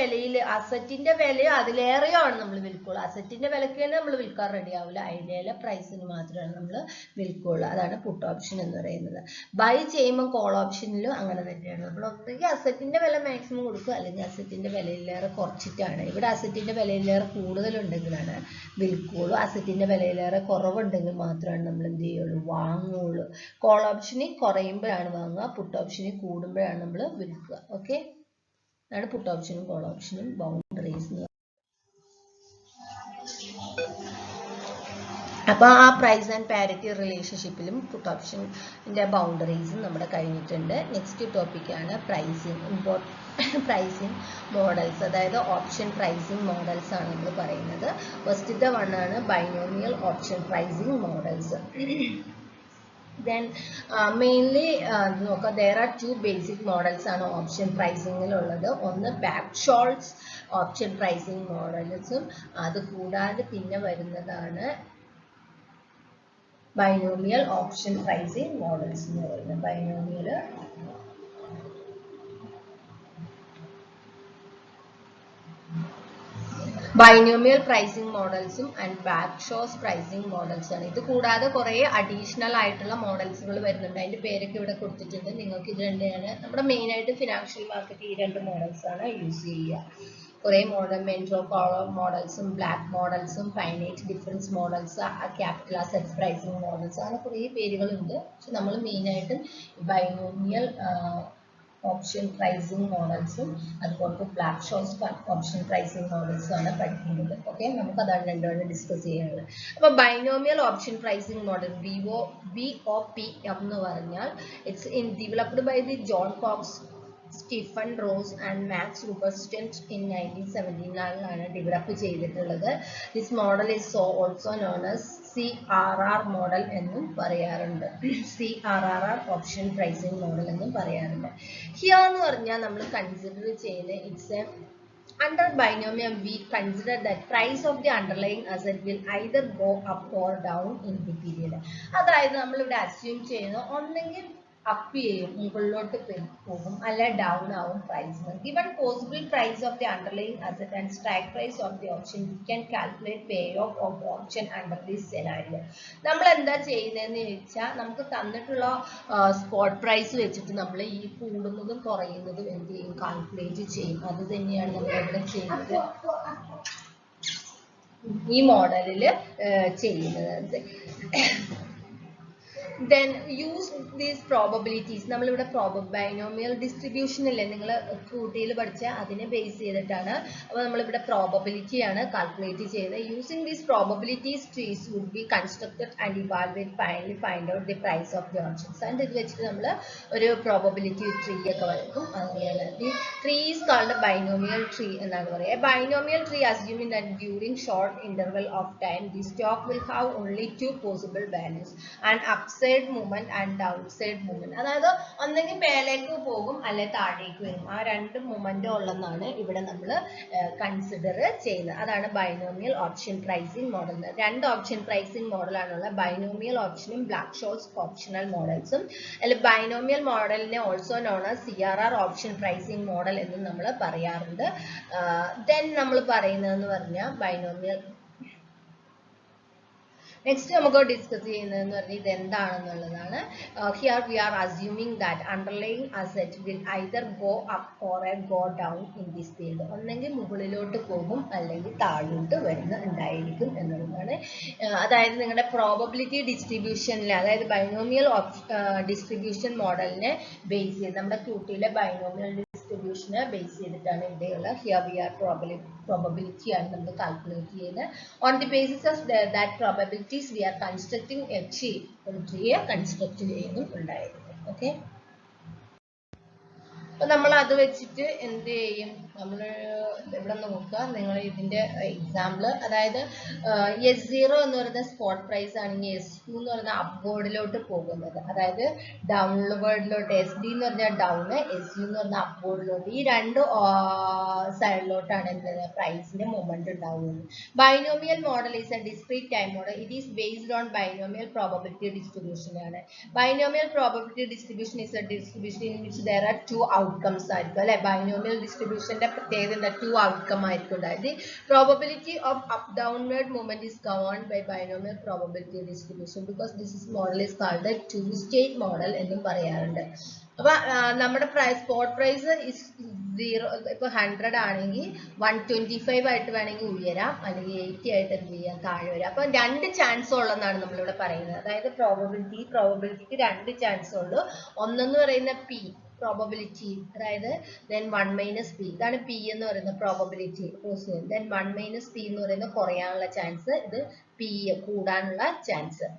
വിലയോ അതിലേറെയോ ആണ് നമ്മൾ വിൽക്കുള്ളൂ. അസറ്റിന്റെ വിലക്ക് തന്നെ നമ്മൾ വിൽക്കാൻ റെഡി ആവില്ല, അതിലെ പ്രൈസിന് മാത്രമാണ് നമ്മൾ വിൽക്കുള്ളൂ. അതാണ് പുട്ട് ഓപ്ഷൻ എന്ന് പറയുന്നത്. ബൈ ചെയ്യുമ്പോൾ കോൾ ഓപ്ഷനിലും അങ്ങനെ തന്നെയാണ്. നമ്മൾ ഒന്നെങ്കിൽ അസറ്റിന്റെ വില മാക്സിമം കൊടുക്കുക, അല്ലെങ്കിൽ അസറ്റിന്റെ വിലയിലേറെ കുറച്ചിട്ടാണ്. ഇവിടെ അസറ്റിന്റെ വിലയിലേറെ കൂടുതലുണ്ടെങ്കിലാണ് വിൽക്കുള്ളൂ, അസറ്റിന്റെ വിലയിലേറെ കുറവുണ്ടെങ്കിൽ മാത്രമാണ് നമ്മൾ എന്ത് ചെയ്യുള്ളൂ, വാങ്ങുള്ളൂ. കോൾ ഓപ്ഷനിൽ കുറയുമ്പോഴാണ് വാങ്ങുക, പുട്ട് ഓപ്ഷനിൽ കൂടുമ്പോഴാണ് നമ്മൾ വിൽക്കുക. ഓക്കെ, അതാണ് പുട്ട് ഓപ്ഷനും കോൾ ഓപ്ഷനും ബൗണ്ടറീസ്. അപ്പോൾ ആ പ്രൈസ് ആൻഡ് പാരിറ്റി റിലേഷൻഷിപ്പിലും പുട്ട് ഓപ്ഷൻ്റെ ബൗണ്ടറീസും നമ്മുടെ കഴിഞ്ഞിട്ടുണ്ട്. നെക്സ്റ്റ് ടോപ്പിക്കാണ് പ്രൈസിങ് മോഡൽസ്, അതായത് ഓപ്ഷൻ പ്രൈസിങ് മോഡൽസ് ആണ് നമ്മൾ പറയുന്നത്. ഫസ്റ്റത്തെ വണ്ണാണ് binomial option pricing models. Then mainly നോക്കാം, there are 2 basic models ആണ് ഓപ്ഷൻ പ്രൈസിങ്ങിലുള്ളത്. ഒന്ന് ബാക്ക്-ഷോൾട്സ് ഓപ്ഷൻ പ്രൈസിങ് മോഡൽസും, അത് കൂടാതെ പിന്നെ വരുന്നതാണ് ബൈനോമിയൽ ഓപ്ഷൻ പ്രൈസിങ് മോഡൽസ് എന്ന് പറയുന്നത്. ബൈനോമിയൽ പ്രൈസിങ് മോഡൽസും ആൻഡ് ബാക്ക്-ഷോസ് പ്രൈസിങ് മോഡൽസ് ആണ്. ഇത് കൂടാതെ കുറേ അഡീഷണൽ ആയിട്ടുള്ള മോഡൽസുകൾ വരുന്നുണ്ട്, അതിന്റെ പേരൊക്കെ ഇവിടെ കൊടുത്തിട്ടുണ്ട്. നിങ്ങൾക്ക് ഇത് രണ്ടാണ് നമ്മുടെ മെയിൻ ആയിട്ട് ഫിനാൻഷ്യൽ മാർക്കറ്റ്, ഈ 2 മോഡൽസ് ആണ് യൂസ് ചെയ്യുക. കുറേ മെൻട്രോ മോഡൽസും ബ്ലാക്ക് മോഡൽസും finite difference models, capital assets pricing models, അങ്ങനെ കുറേ പേരുകളുണ്ട്. പക്ഷെ നമ്മൾ മെയിനായിട്ടും ബൈനോമിയൽ ഓപ്ഷൻ പ്രൈസിങ് മോഡൽസും അതുപോലെ ബാക്ക്-ഷോസ് ഓപ്ഷൻ പ്രൈസിങ് മോഡൽസും ആണ് പഠിക്കുന്നത്. ഓക്കെ, നമുക്ക് അതാണ് രണ്ടുമാണ് ഡിസ്കസ് ചെയ്യാനുള്ളത്. അപ്പോൾ binomial option pricing model BOPM എന്ന് പറഞ്ഞാൽ it's developed by the John Cox, Stephen Ross and Max Rubinstein in 1979 develop ചെയ്തിട്ടുള്ളത്. This model is also known as CRR model എന്നും പറയാറുണ്ട്. CRR ഓപ്ഷൻ പ്രൈസിംഗ് മോഡൽ എന്നും പറയാറുണ്ട്. Here എന്ന് പറഞ്ഞാൽ നമ്മൾ കൺസിഡർ ചെയ്യുന്ന it's A under binomial we consider that price of the underlying asset will either go up or down in the period. അതായത് നമ്മൾ ഇവിടെ അസ്യൂം ചെയ്യുന്നു ഒന്നെങ്കിൽ അപ്പ് ചെയ്യും മുകളിലോട്ട് പോകും അല്ലെ ഡൗൺ ആവും price. given possible price of the underlying asset and strike price of the option we can calculate payoff of option under this scenario. നമ്മൾ എന്താ ചെയ്യുന്നതെന്ന് ചോദിച്ചാൽ നമുക്ക് തന്നിട്ടുള്ള സ്പോട്ട് പ്രൈസ് വെച്ചിട്ട് നമ്മൾ ഈ കൂടുന്നതും കുറയുന്നതും എന്ത് ചെയ്യും കാൽക്കുലേറ്റ് ചെയ്യും. അത് തന്നെയാണ് നമ്മൾ ഇവിടെ ചെയ്യുന്നത് ഈ മോഡലിൽ ചെയ്യുന്നത്. Then use these probabilities. നമ്മൾ ഇവിടെ ബൈനോമിയൽ ഡിസ്ട്രിബ്യൂഷൻ അല്ലേ നിങ്ങൾ കൂട്ടിയിൽ പഠിച്ച അതിനെ ബേസ് ചെയ്തിട്ടാണ്. അപ്പോൾ നമ്മൾ ഇവിടെ പ്രോബബിലിറ്റി ആണ് കാൽക്കുലേറ്റ് ചെയ്യുന്നത്. Using these probabilities trees would be constructed and evaluate finally find out the price of the options. And ഇത് വെച്ചിട്ട് നമ്മൾ ഒരു പ്രോബബിലിറ്റി ട്രീ ഒക്കെ വരക്കും. അങ്ങനെയാണ് the tree is called binomial tree എന്നാണ് പറയുക. Binomial tree assuming that during short interval of time the stock will have only 2 possible values and upside movement and downside movement. അതായത് ഒന്നെങ്കിൽ മേലേക്ക് പോകും അല്ലെ താഴേക്ക് വരും. ആ രണ്ട് മൂവ്മെന്റ് ഉള്ളതാണ് ഇവിടെ നമ്മൾ കൺസിഡർ ചെയ്യുന്നത്. അതാണ് ബൈനോമിയൽ ഓപ്ഷൻ പ്രൈസിംഗ് മോഡൽ. രണ്ട് ഓപ്ഷൻ പ്രൈസിംഗ് മോഡലാണുള്ള ബൈനോമിയൽ ഓപ്ഷനും ബ്ലാക്ക് ഷോൾസ് ഓപ്ഷണൽ മോഡൽസും. അതിൽ ബൈനോമിയൽ മോഡലിനെ also known as CRR option pricing model എന്നും നമ്മൾ പറയാറുണ്ട്. ദെൻ നമ്മൾ പറയുന്നതെന്ന് പറഞ്ഞാൽ ബൈനോമിയൽ നെക്സ്റ്റ് നമുക്ക് ഡിസ്കസ് ചെയ്യുന്നതെന്ന് പറഞ്ഞാൽ ഇത് എന്താണെന്നുള്ളതാണ്. Here we are assuming that underlying asset will either go up or go down in this field. ഒന്നെങ്കിൽ മുകളിലോട്ട് പോകും അല്ലെങ്കിൽ താഴോട്ട് ഉണ്ടായിരിക്കും എന്നുള്ളതാണ്. അതായത് നിങ്ങളുടെ പ്രോബബിലിറ്റി ഡിസ്ട്രിബ്യൂഷനിൽ അതായത് ബൈനോമിയൽ ഡിസ്ട്രിബ്യൂഷൻ മോഡലിനെ ബേസ് ചെയ്ത് നമ്മുടെ ക്യൂട്ടിയിലെ ബൈനോമിയൽ ഡിസ്ട്രിബ്യൂഷനെ ബേസ് ചെയ്തിട്ടാണ് ഇവിടെയുള്ള ഹിയർ വി ആർ പ്രോബബിലിറ്റി ആണ് നമ്മൾ കാൽക്കുലേറ്റ് ചെയ്യുന്നത്. On the basis of that probabilities we are constructing a ട്രീയെ കൺസ്ട്രക്ട് ചെയ്യുന്നുണ്ടായിരുന്നു. ഓക്കെ, അപ്പൊ നമ്മൾ അത് വെച്ചിട്ട് എന്ത് ചെയ്യും, നമ്മൾ ഇവിടെ നോക്കുക. നിങ്ങൾ ഇതിന്റെ എക്സാമ്പിൾ അതായത് S0 എന്ന് പറയുന്ന സ്പോട്ട് പ്രൈസ് ആണെങ്കിൽ S2 എന്ന് പറയുന്ന അപ്വേർഡിലോട്ട് പോകുന്നത്, അതായത് ഡൗൺവേർഡിലോട്ട്. SD എന്ന് പറഞ്ഞാൽ ഡൗൺ, SU എന്ന് പറഞ്ഞാൽ അപ്വേർഡിലോട്ട്. ഈ രണ്ട് സൈഡിലോട്ടാണ് എന്ത് പ്രൈസിന്റെ മൂവ്മെന്റ് ഉണ്ടാവുന്നത്. Binomial model is a discrete time model. It is based on binomial probability distribution ആണ്. Binomial probability distribution is a distribution in which there are two outcomes ആയിരിക്കും അല്ലെ. ബൈനോമിയൽ ഡിസ്ട്രിബ്യൂഷന്റെ പ്രത്യേകത 2 ഔട്ട്കം ആയിരിക്കും ഉണ്ടായത്. Probability of up downward movement is governed by binomial probability distribution because this model is called a two state model എന്നും പറയാറുണ്ട്. അപ്പൊ നമ്മുടെ spot price 0 ഇപ്പൊ 100 ആണെങ്കിൽ 125 ആയിട്ട് വേണമെങ്കിൽ ഉയരാം, അല്ലെങ്കിൽ 80 ആയിട്ട് എന്ത് ചെയ്യാം താഴെ വരാം. അപ്പൊ 2 ചാൻസ് ഉള്ളതാണ് നമ്മളിവിടെ പറയുന്നത്. അതായത് പ്രോബബിലിറ്റിക്ക് 2 ചാൻസ് ഉള്ളൂ. ഒന്നെന്ന് പറയുന്ന P പ്രോബബിലിറ്റി, അതായത് then 1 - P, ഇതാണ് P എന്ന് പറയുന്ന പ്രോബബിലിറ്റി. then 1 - P എന്ന് പറയുന്ന കുറയാനുള്ള ചാൻസ്, ഇത് P കൂടാനുള്ള chance.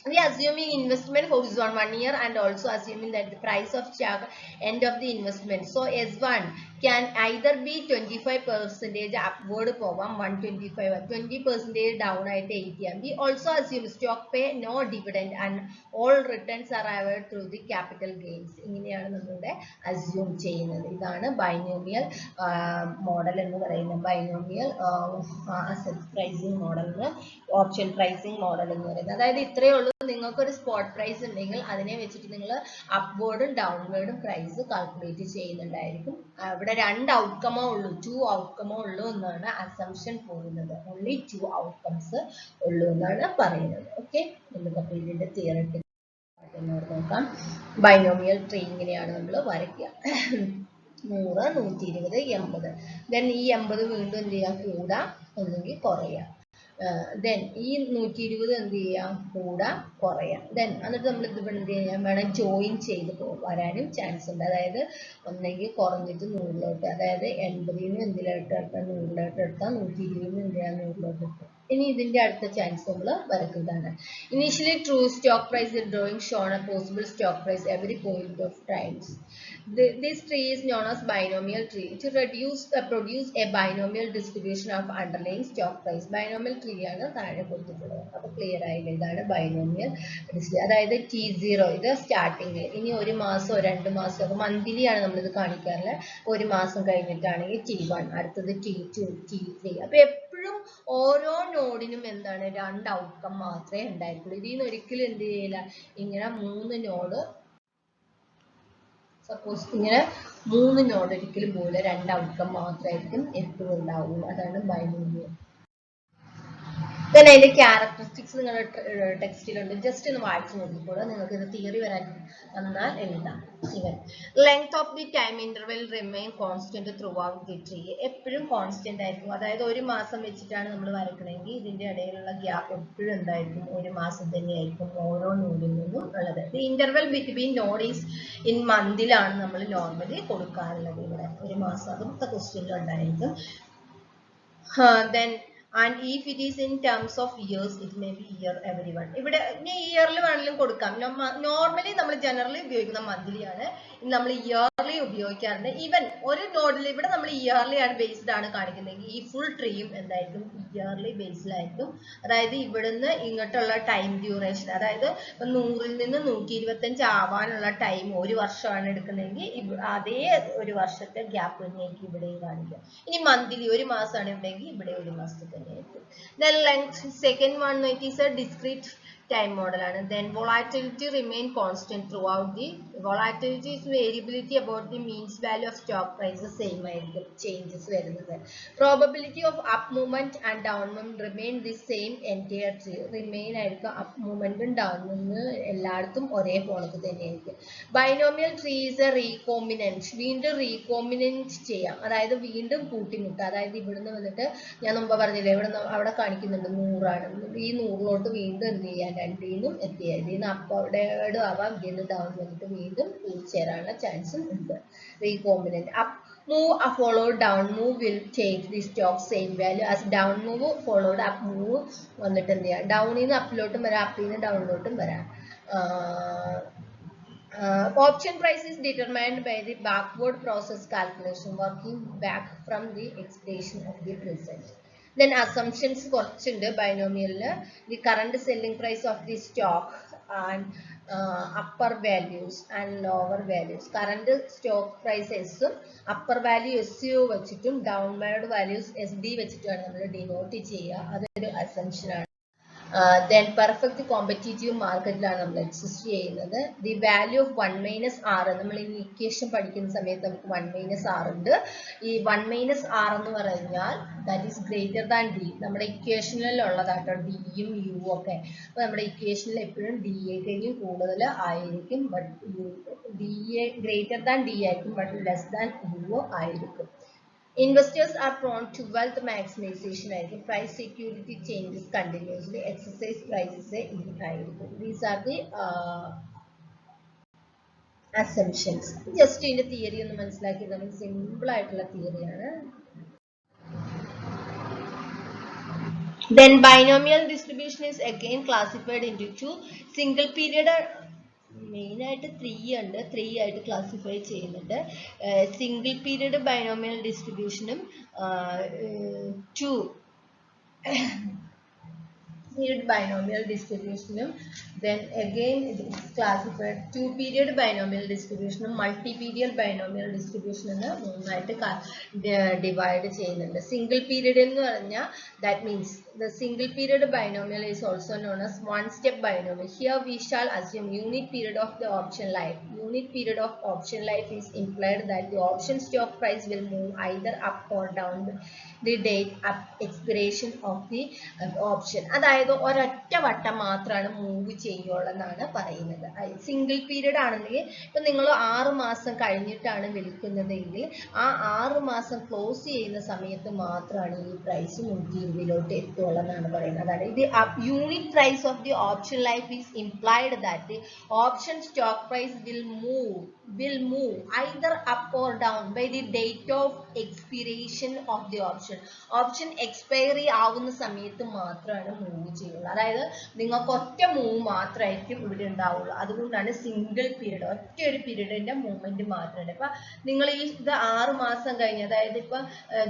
We assuming investment horizon 1 year and also assuming that the price of stock end of the investment. So S1 can either be 25% upward പോവാം, 125, 20% down ആയിട്ട് 80. We also assume stock pay no dividend and all returns are arrived through the capital gains. ഇങ്ങനെയാണ് നമ്മളുടെ assume ചെയ്യുന്നത്. ഇതാണ് binomial model എന്ന് പറയുന്നത്. Binomial asset pricing model, option pricing model എന്ന് പറയുന്നത്. അതായത് ഇത്രയേ ഉള്ളൂ. നിങ്ങൾക്കൊരു സ്പോട്ട് പ്രൈസ് ഉണ്ടെങ്കിൽ അതിനെ വെച്ചിട്ട് നിങ്ങൾ അപ്വേർഡും ഡൗൺവേർഡും പ്രൈസ് കാൽക്കുലേറ്റ് ചെയ്യുന്നുണ്ടായിരിക്കും. ഇവിടെ 2 ഔട്ട്കമോ ഉള്ളൂ, 2 ഔട്ട്കമോ ഉള്ളൂ എന്നാണ് അസംഷൻ പോകുന്നത്. ഓൺലി 2 ഔട്ട്കംസ് ഉള്ളൂ എന്നാണ് പറയുന്നത്. ഓക്കെ, നമുക്ക് ഇതിന്റെ തിയററ്റിക്കൽ നോക്കാം. ബൈനോമിയൽ ട്രീ ഇങ്ങനെയാണ് നമ്മൾ വരയ്ക്കുക. 100, 120, 80. ദെൻ ഈ 80 വീണ്ടും എന്ത് ചെയ്യാം, കൂടാം ഒന്നെങ്കിൽ കുറയാം. ദെൻ ഈ 120 എന്ത് ചെയ്യാം, കൂടാം കുറയാം. ദെൻ എന്നിട്ട് നമ്മൾ ഇത് എന്ത് ചെയ്യാൻ വേണം, ജോയിൻ ചെയ്ത് വരാനും ചാൻസ് ഉണ്ട്. അതായത് ഒന്നെങ്കിൽ കുറഞ്ഞിട്ട് 100ലോട്ട്, അതായത് 80 എന്തിലോട്ട് എടുത്താൽ 100ലോട്ട് എടുത്താൽ 120 എന്ത് ചെയ്യാം 100ലോട്ട് എടുത്താൽ ഇനി ഇതിന്റെ അടുത്ത ചാൻസ് നമ്മൾ വരക്കുന്നതാണ്. Initially true stock price drawing shown a possible stock price every point of times. This tree is known as binomial tree. To produce a binomial distribution of underlying stock price. Binomial tree ആണ് താഴെ കൊടുത്തിട്ടുള്ളത്. അപ്പോൾ clear ആയില്ല, ഇതാണ് binomial distribution. അതായത് T0 ഇത് starting, ഇനി ഒരു മാസം 2 മാസം, അപ്പോൾ മന്ത്ലി ആണ് നമ്മളിത് കാണിക്കാറുള്ളത്. ഒരു മാസം കഴിഞ്ഞിട്ടാണെങ്കിൽ T1, അടുത്തത് T2, T3. അപ്പോൾ എപ്പോഴും ഓരോ നോഡിനും എന്താണ് 2 ഔട്ട്കം മാത്രമേ ഉണ്ടായിരിക്കുള്ളൂ. ഇതിൽ നിന്ന് ഒരിക്കലും എന്ത് ചെയ്യില്ല, ഇങ്ങനെ 3 നോഡ്, സപ്പോസ് ഇങ്ങനെ 3 നോഡ് ഒരിക്കലും പോലെ 2 ഔട്ട്കം മാത്രമായിരിക്കും എപ്പോഴും ഉണ്ടാവുള്ളൂ. അതാണ് ബൈനോമിയൽ. then അതിന്റെ ക്യാരക്ടറിസ്റ്റിക്സ് നിങ്ങളുടെ ടെക്സ്റ്റിലുണ്ട്, ജസ്റ്റ് ഒന്ന് വായിച്ചു നോക്കിക്കോളൂ. നിങ്ങൾക്ക് ഇത് തിയറി വരാൻ വന്നാൽ എഴുതാം. ഇവൻ length of the time interval remain constant through out the tree. എപ്പോഴും കോൺസ്റ്റന്റ് ആയിരിക്കും. അതായത് ഒരു മാസം വെച്ചിട്ടാണ് നമ്മൾ വരക്കണമെങ്കിൽ ഇതിന്റെ ഇടയിലുള്ള ഗ്യാപ്പ് എപ്പോഴും എന്തായിരിക്കും, ഒരു മാസം തന്നെയായിരിക്കും ഓരോ നോഡിൽ നിന്നും ഉള്ളത്. The interval between node is in മന്തിലാണ് നമ്മൾ നോർമലി കൊടുക്കാറുള്ളത്. ഇവിടെ ഒരു മാസം അതും ക്വസ്റ്റ്യനിൽ ഉണ്ടായിരിക്കും. then and if it is in terms of years it may be year everyone. ഇവിടെ ഇനി ഇയറിൽ വേണമെങ്കിലും കൊടുക്കാം. നോർമലി നമ്മൾ ജനറലി ഉപയോഗിക്കുന്ന മന്ത്ലി ആണ്, നമ്മൾ ഇയർലി ഉപയോഗിക്കാറുണ്ട്. ഈവൻ ഒരു നോഡിൽ ഇവിടെ നമ്മൾ ഇയർലി ആണ് ബേസ്ഡ് ആണ് കാണിക്കുന്നതെങ്കിൽ ഈ ഫുൾ ട്രീയും എന്തായിരിക്കും, ഇയർലി ബേസിലായിരിക്കും. അതായത് ഇവിടുന്ന് ഇങ്ങോട്ടുള്ള ടൈം ഡ്യൂറേഷൻ, അതായത് 100ൽ നിന്ന് 125 ആവാനുള്ള ടൈം ഒരു വർഷമാണ് എടുക്കുന്നതെങ്കിൽ അതേ ഒരു വർഷത്തെ ഗ്യാപ്പ് തന്നെയായിരിക്കും ഇവിടെയും കാണിക്കുക. ഇനി മന്ത്ലി ഒരു മാസമാണ് ഇവിടെയെങ്കിൽ ഇവിടെ ഒരു മാസത്തെ തന്നെയായിരിക്കും. then length, second one, it is a discrete time model ആണ്. then volatility remain constant throughout the. volatility is variability about the means value of stock price, same ആയിരിക്കും changes വരുന്നത്. probability of up movement and down movement remain the same entire tree. remain ആയിരിക്കും, up movement ഉം down movement എല്ലായിടത്തും ഒരേ പോലത്തെ തന്നെയായിരിക്കും. binomial tree is a recombinant. വീണ്ടും recombinant ചെയ്യാം, അതായത് വീണ്ടും കൂട്ടിമുട്ടുക. അതായത് ഇവിടുന്ന് വന്നിട്ട് ഞാൻ മുമ്പ് പറഞ്ഞില്ലേ, ഇവിടെ അവിടെ കാണിക്കുന്നുണ്ട് 100 ആണ്, ഈ 100ലോട്ട് വീണ്ടും എന്ത് ചെയ്യാൻ, രണ്ടിനും എത്തിയ ഇതിന് അപ്വേർഡ് ആവാം, ഇതിന് ഡൗൺ വന്നിട്ട് വീണ്ടും കൂടിച്ചേരാനുള്ള ചാൻസും ഉണ്ട്. Recombinant up move followed down move will take the stock same value as down move followed up move വന്നിട്ട് എന്ത് ചെയ്യാം, ഡൗണിൽ നിന്ന് അപ്പിലോട്ടും വരാം, അപ്പിൽ നിന്ന് ഡൗണിലോട്ടും വരാം. Option price is determined by the backward process calculation working back from the expression of the present. Then assumptions കുറച്ചുണ്ട് ബൈനോമിയലില്. The current selling price of the stock and upper values and lower values. current stock price S ഉം upper value SU വെച്ചിട്ടും downward values SD വെച്ചിട്ടാണ് നമ്മൾ denote ചെയ്യുക. അതൊരു assumption ആണ്. then perfect competitive മാർക്കറ്റിലാണ് നമ്മൾ exist ചെയ്യുന്നത്. The value of 1 minus R, നമ്മൾ ഈ ഇക്വേഷൻ പഠിക്കുന്ന സമയത്ത് നമുക്ക് 1 മൈനസ് ആർ ഉണ്ട്. ഈ 1 മൈനസ് ആർ എന്ന് പറഞ്ഞാൽ that is greater than D. നമ്മുടെ ഇക്വേഷനിലുള്ളതാട്ടോ ഡിയും യു ഒക്കെ. അപ്പോൾ നമ്മുടെ ഇക്വേഷനിൽ എപ്പോഴും ഡി യെക്കാളും കൂടുതൽ ആയിരിക്കും, but D A greater than D ആയിരിക്കും, ബട്ട് ലെസ് ദാൻ യു ആയിരിക്കും. Investors are prone to wealth maximization. Price security changes continuously. Exercise prices these are the assumptions. Just in the theory on the simple theory. Then binomial distribution is again classified into two. Single period മെയിൻ ആയിട്ട് 3 ഉണ്ട്, 3 ആയിട്ട് classify ചെയ്യുന്നുണ്ട്. Single period binomial ഡിസ്ട്രിബ്യൂഷനും 2 period binomial distribution, then again it is classified 2 period binomial distribution, multi-period binomial distribution എന്ന് മൂന്നായിട്ട് divide ചെയ്യുന്നുണ്ട്. single period എന്ന് പറഞ്ഞാൽ that means the single period binomial is also known as one step binomial. Here we shall assume unit period of the option life. Unit period of option life is implied that the option stock price will move either up or down the date up expiration of the option. അതായത് അതായത് ഒരൊറ്റ വട്ടം മാത്രമാണ് move ചെയ്യുള്ളൂ എന്നാണ് പറയുന്നത്. Single period ആണെങ്കിൽ ഇപ്പൊ നിങ്ങൾ 6 മാസം കഴിഞ്ഞിട്ടാണ് വിൽക്കുന്നതെങ്കിൽ ആ 6 മാസം ക്ലോസ് ചെയ്യുന്ന സമയത്ത് മാത്രമാണ് ഈ പ്രൈസ് 120 എത്തുള്ളൂ എന്നാണ് പറയുന്നത്. അതാണ് ഇത് unit price of the option life is implied that the option stock price will move either up or down by the date of expiration of the option expiry ആവുന്ന സമയത്ത് മാത്രമാണ് മൂവ് ചെയ്യുള്ളൂ. അതായത് നിങ്ങൾക്ക് ഒറ്റ മൂവ് മാത്രമായിരിക്കും ഇവിടെ ഉണ്ടാവുള്ളൂ. അതുകൊണ്ടാണ് സിംഗിൾ പീരീഡ്, ഒറ്റ ഒരു പീരീഡിന്റെ മൂവ്മെന്റ് മാത്രമാണ്. ഇപ്പൊ നിങ്ങൾ ഈ ഇത് 6 മാസം കഴിഞ്ഞ്, അതായത് ഇപ്പൊ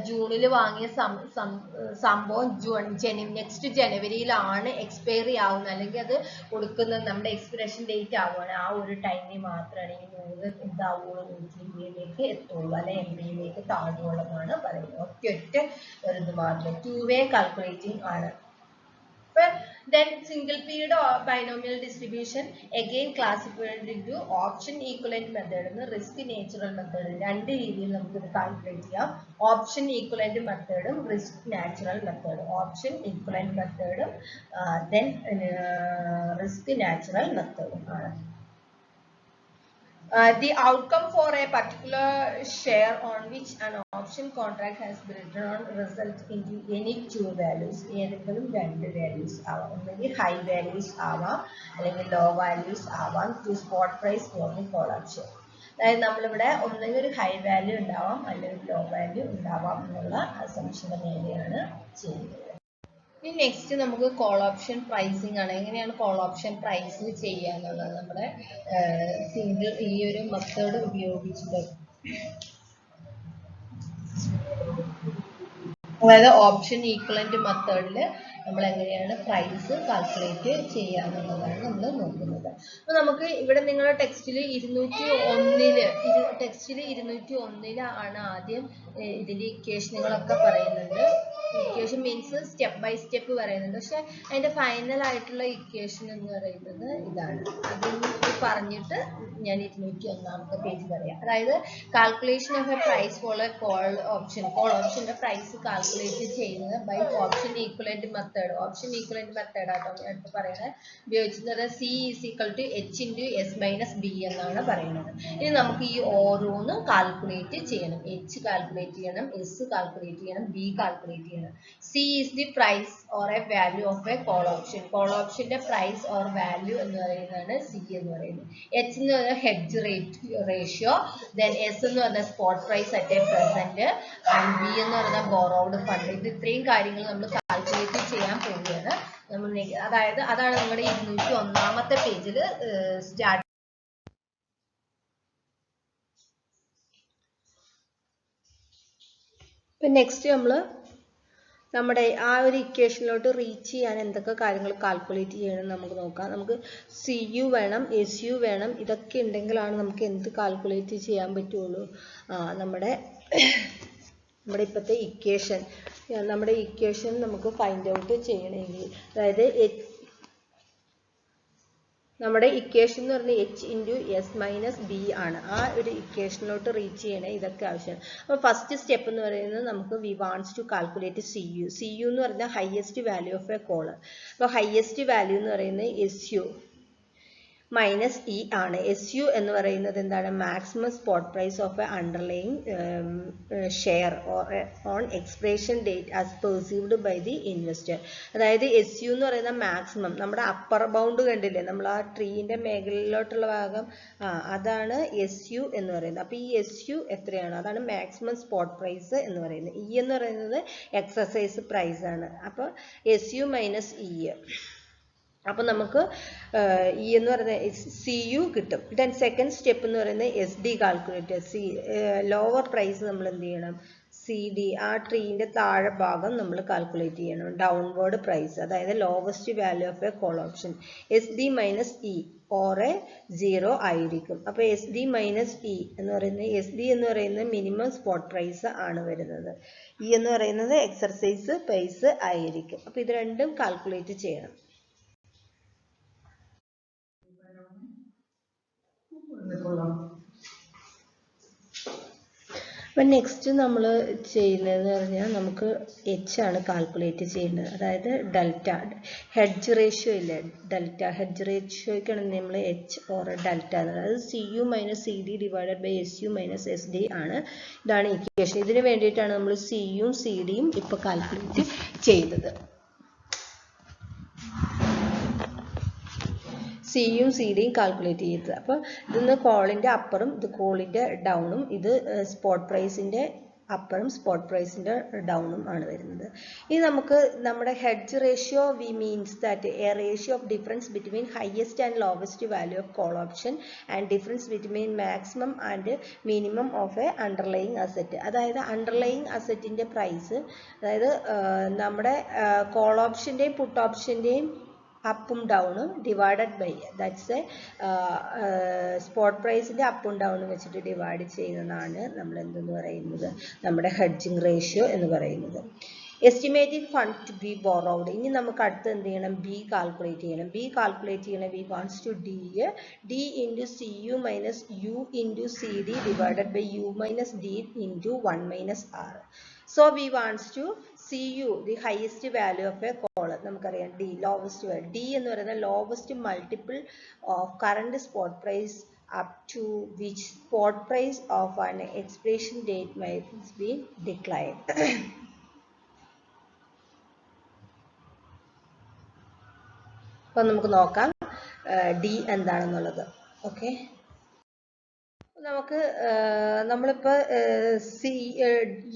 ജൂണിൽ വാങ്ങിയ സംഭവം നെക്സ്റ്റ് ജനുവരിയിലാണ് എക്സ്പയറി ആവുന്നത്, അല്ലെങ്കിൽ അത് കൊടുക്കുന്നത് നമ്മുടെ എക്സ്പിറേഷൻ ഡേറ്റ് ആവുകയാണ്, ആ ഒരു ടൈമിൽ മാത്രമാണ് ഈ മൂവ് എന്താവുള്ളൂ 120 എത്തുള്ളൂ, അല്ലെ MBA താഴുള്ളൂ എന്നാണ് പറയുന്നത്. ഒറ്റ ഒരു ഇത് മാത്രം 2-way കാൽക്കുലേറ്റിംഗ് ആണ്. Then single period or binomial distribution again classified into option equivalent method and risk natural method. രണ്ട് രീതിയിൽ നമുക്ക് ഇത് കാൽക്കുലേറ്റ് ചെയ്യാം. ഓപ്ഷൻ ഈക്വലന്റ് മെത്തേഡും റിസ്ക് നാച്ചുറൽ മെത്തേഡും. ഓപ്ഷൻ ഈക്വലന്റ് മെത്തേഡും then റിസ്ക് നാച്ചുറൽ മെത്തേഡും ആണ്. The outcome for a particular share on which an option contract has been written on results into any two values. ഏതെങ്കിലും രണ്ട് values ആവാം. ഒന്നെങ്കിൽ high values ആവാം, അല്ലെങ്കിൽ low values ആവാം to spot price for the call option. അതായത് നമ്മളിവിടെ ഒന്നെങ്കിൽ ഒരു high value ഉണ്ടാവാം അല്ലെങ്കിൽ low value ഉണ്ടാവാം എന്നുള്ള അസംഷന്റെ മേലെയാണ് ചെയ്യുന്നത്. ഇനി നെക്സ്റ്റ് നമുക്ക് കോൾ ഓപ്ഷൻ പ്രൈസിംഗ് ആണ്. എങ്ങനെയാണ് കോൾ ഓപ്ഷൻ പ്രൈസ് ചെയ്യുക എന്നുള്ളത് നമ്മുടെ സിംഗിൾ ഈ ഒരു മെത്തേഡ് ഉപയോഗിച്ചിട്ട്, അതായത് ഓപ്ഷൻ ഈക്വലന്റ് മെത്തേഡിൽ നമ്മൾ എങ്ങനെയാണ് പ്രൈസ് കാൽക്കുലേറ്റ് ചെയ്യുക എന്നുള്ളതാണ് നമ്മൾ നോക്കുന്നത്. അപ്പൊ നമുക്ക് ഇവിടെ നിങ്ങളുടെ ടെക്സ്റ്റിൽ 201 ആണ് ആദ്യം ഇതിന്റെ ഇക്വേഷനുകളൊക്കെ പറയുന്നുണ്ട്. Equation means step by step പറയുന്നുണ്ട്. പക്ഷെ അതിന്റെ ഫൈനൽ ആയിട്ടുള്ള ഇക്വേഷൻ എന്ന് പറയുന്നത് ഇതാണ്. അതിന് പറഞ്ഞിട്ട് ഞാൻ 201-ാമത്തെ പേജ് പറയാം. അതായത് calculation of a price for a call ഓപ്ഷന്റെ പ്രൈസ് കാൽക്കുലേറ്റ് ചെയ്യുന്നത് by option equivalent method. Option equivalent method ആട്ടോ ഞാൻ അടുത്ത് പറയുന്നത് ഉപയോഗിച്ചിരുന്നത്. C is equal to H into S minus B എന്നാണ് പറയുന്നത്. ഇനി നമുക്ക് ഈ ഓരോന്നും കാൽക്കുലേറ്റ് ചെയ്യണം. H കാൽക്കുലേറ്റ് ചെയ്യണം, S കാൽക്കുലേറ്റ് ചെയ്യണം, B കാൽക്കുലേറ്റ് ചെയ്യണം. C is the price or a value of a call option. Call ഓപ്ഷന്റെ പ്രൈസ് ഓർ വാല്യൂ എന്ന് പറയുന്നതാണ് C എന്ന് പറയുന്നത്. H എന്ന് പറയുന്നത് ഹെഡ്ജ് റേഷ്യോ, then S എന്ന് പറയുന്നത് spot price at a present, and B എന്ന് പറയുന്നത് ബോറോഡ് ഫണ്ട്. ഇത് ഇത്രയും കാര്യങ്ങൾ നമ്മൾ കാൽക്കുലേറ്റ് ചെയ്യാൻ പോവുകയാണ്. അതായത് അതാണ് നമ്മുടെ 201-ാമത്തെ പേജിൽ സ്റ്റാർട്ട്. ഇപ്പം നെക്സ്റ്റ് നമ്മുടെ ആ ഒരു ഇക്വേഷനിലോട്ട് റീച്ച് ചെയ്യാൻ എന്തൊക്കെ കാര്യങ്ങൾ കാൽക്കുലേറ്റ് ചെയ്യണം നമുക്ക് നോക്കാം. നമുക്ക് CU വേണം, SU വേണം. ഇതൊക്കെ ഉണ്ടെങ്കിലാണ് നമുക്ക് എന്ത് കാൽക്കുലേറ്റ് ചെയ്യാൻ പറ്റുള്ളൂ. നമ്മുടെ ഇപ്പോഴത്തെ ഇക്വേഷൻ നമുക്ക് ഫൈൻഡ് ഔട്ട് ചെയ്യണമെങ്കിൽ, അതായത് നമ്മുടെ ഇക്വേഷൻ എന്ന് പറഞ്ഞാൽ H into S minus B ആണ്. ആ ഒരു ഇക്വേഷനിലോട്ട് റീച്ച് ചെയ്യണേ ഇതൊക്കെ ആവശ്യമാണ്. അപ്പോൾ ഫസ്റ്റ് സ്റ്റെപ്പ് എന്ന് പറയുന്നത് നമുക്ക് we wants to calculate CU എന്ന് പറഞ്ഞാൽ highest value of a caller. അപ്പോൾ ഹയസ്റ്റ് വാല്യൂ എന്ന് പറയുന്നത് SU മൈനസ് ഇ ആണ്. SU എന്ന് പറയുന്നത് എന്താണ്? Maximum spot price of a underlying share on expiration date as perceived by the investor. അതായത് SU എന്ന് പറയുന്ന മാക്സിമം നമ്മുടെ അപ്പർ ബൗണ്ട് കണ്ടില്ലേ, നമ്മൾ ആ ട്രീന്റെ മേഖലയിലോട്ടുള്ള ഭാഗം, അതാണ് SU എന്ന് പറയുന്നത്. അപ്പൊ ഈ SU എത്രയാണ്? അതാണ് മാക്സിമം സ്പോട്ട് പ്രൈസ് എന്ന് പറയുന്നത്. E എന്ന് പറയുന്നത് എക്സസൈസ് പ്രൈസ് ആണ്. അപ്പൊ SU മൈനസ് E. അപ്പൊ നമുക്ക് E എന്ന് പറയുന്നത് CU കിട്ടും. ദെൻ സെക്കൻഡ് സ്റ്റെപ്പ് എന്ന് പറയുന്നത് SD കാൽക്കുലേറ്റ്. ലോവർ പ്രൈസ് നമ്മൾ എന്ത് ചെയ്യണം? CD, ആ ട്രീന്റെ താഴെ ഭാഗം നമ്മൾ കാൽക്കുലേറ്റ് ചെയ്യണം. ഡൗൺവേർഡ് പ്രൈസ്, അതായത് lowest value of a call option. SD minus E or A 0 ആയിരിക്കും. അപ്പൊ SD മൈനസ് E എന്ന് പറയുന്നത്, SD എന്ന് പറയുന്നത് മിനിമം സ്പോട്ട് പ്രൈസ് ആണ് വരുന്നത്. E എന്ന് പറയുന്നത് എക്സർസൈസ് പ്രൈസ് ആയിരിക്കും. അപ്പൊ ഇത് രണ്ടും കാൽക്കുലേറ്റ് ചെയ്യണം. അപ്പം നെക്സ്റ്റ് നമ്മൾ ചെയ്യുന്നതെന്ന് പറഞ്ഞാൽ നമുക്ക് എച്ച് ആണ് കാൽക്കുലേറ്റ് ചെയ്യേണ്ടത്. അതായത് ഡെൽറ്റ ഹെഡ്ജ് റേഷ്യോ ഇല്ലേ, ഡെൽറ്റ ഹെഡ്ജ് റേഷ്യോയ്ക്കാണ് നമ്മൾ എച്ച് ഓർ ഡെൽറ്റ എന്നത്. അതായത് C U minus C D divided by S U minus S D ആണ്. ഇതാണ് ഇക്വേഷൻ. ഇതിന് വേണ്ടിയിട്ടാണ് നമ്മൾ സിയും സി ഡിയും ഇപ്പോൾ കാൽക്കുലേറ്റ് ചെയ്തത്. സിയും സി ഡിയും കാൽക്കുലേറ്റ് ചെയ്തത്. അപ്പോൾ ഇതൊന്ന് കോളിൻ്റെ അപ്പറും ഇത് കോളിൻ്റെ ഡൗണും, ഇത് സ്പോട്ട് പ്രൈസിൻ്റെ അപ്പറും സ്പോട്ട് പ്രൈസിൻ്റെ ഡൗണും ആണ് വരുന്നത്. ഇനി നമുക്ക് നമ്മുടെ hedge ratio we means that a ratio of difference between highest and lowest value of call option and difference between maximum and minimum of a underlying asset. അതായത് അണ്ടർലൈയിങ് അസറ്റിൻ്റെ പ്രൈസ്, അതായത് നമ്മുടെ call ഓപ്ഷൻ്റെയും പുട്ട് ഓപ്ഷൻ്റെയും അപ്പും ഡൗണും divided by that's a spot പ്രൈസിൻ്റെ അപ്പും ഡൗണും വെച്ചിട്ട് ഡിവൈഡ് ചെയ്യുന്നതാണ് നമ്മൾ എന്തെന്ന് പറയുന്നത്, നമ്മുടെ ഹെഡ്ജിങ് റേഷ്യോ എന്ന് പറയുന്നത്. Estimated fund to be borrowed. ഇനി നമുക്ക് അടുത്ത് എന്ത് ചെയ്യണം, ബി കാൽക്കുലേറ്റ് ചെയ്യണം. ബി കാൽക്കുലേറ്റ് ചെയ്യണം we wants to D into C U minus U into C D divided by U minus D into 1 minus R. So we wants to CU, the highest value of a call. നമുക്കറിയാം D, lowest value. D എന്ന് പറയുന്നത് lowest multiple of current spot price up to which spot price of an expiration date might be declined. അപ്പോൾ നമുക്ക് നോക്കാം D എന്താണെന്നുള്ളത്. Okay, നമുക്ക് നമ്മളിപ്പോൾ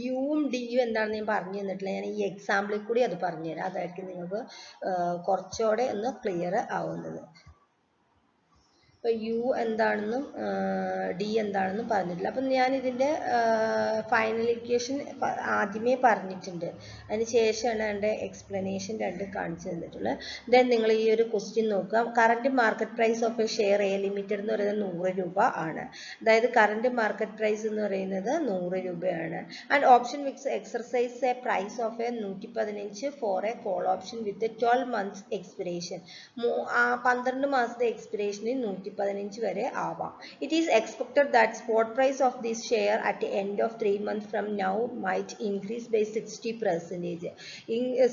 യുവും ഡിയും എന്താണെന്ന് ഞാൻ പറഞ്ഞു തന്നിട്ടില്ല. ഞാൻ ഈ എക്സാമ്പിളിൽ കൂടി അത് പറഞ്ഞുതരാം. അതായിരിക്കും നിങ്ങൾക്ക് കുറച്ചുകൂടെ ഒന്ന് ക്ലിയർ ആവുന്നത്. ഇപ്പോൾ യു എന്താണെന്നും ഡി എന്താണെന്നും പറഞ്ഞിട്ടില്ല. അപ്പം ഞാനിതിൻ്റെ ഫൈനൽ ഇക്വേഷൻ ആദ്യമേ പറഞ്ഞിട്ടുണ്ട്. അതിന് ശേഷമാണ് എൻ്റെ എക്സ്പ്ലനേഷൻ രണ്ട് കാണിച്ചു തന്നിട്ടുള്ളത്. ദെൻ നിങ്ങൾ ഈ ഒരു ക്വസ്റ്റ്യൻ നോക്കുക. Current market price of a share A limited എന്ന് പറയുന്നത് 100 രൂപ ആണ്. അതായത് കറണ്ട് മാർക്കറ്റ് പ്രൈസ് എന്ന് പറയുന്നത് 100 രൂപയാണ്. ആൻഡ് ഓപ്ഷൻ വിക്സ് exercise a price of a 115 for a call option with 12 months expiration. 12 മാസത്തെ എക്സ്പിറേഷനിൽ 115 വരെ ആവാം. It is expected that spot price of this share at the end of 3 months from now might increase by 60%.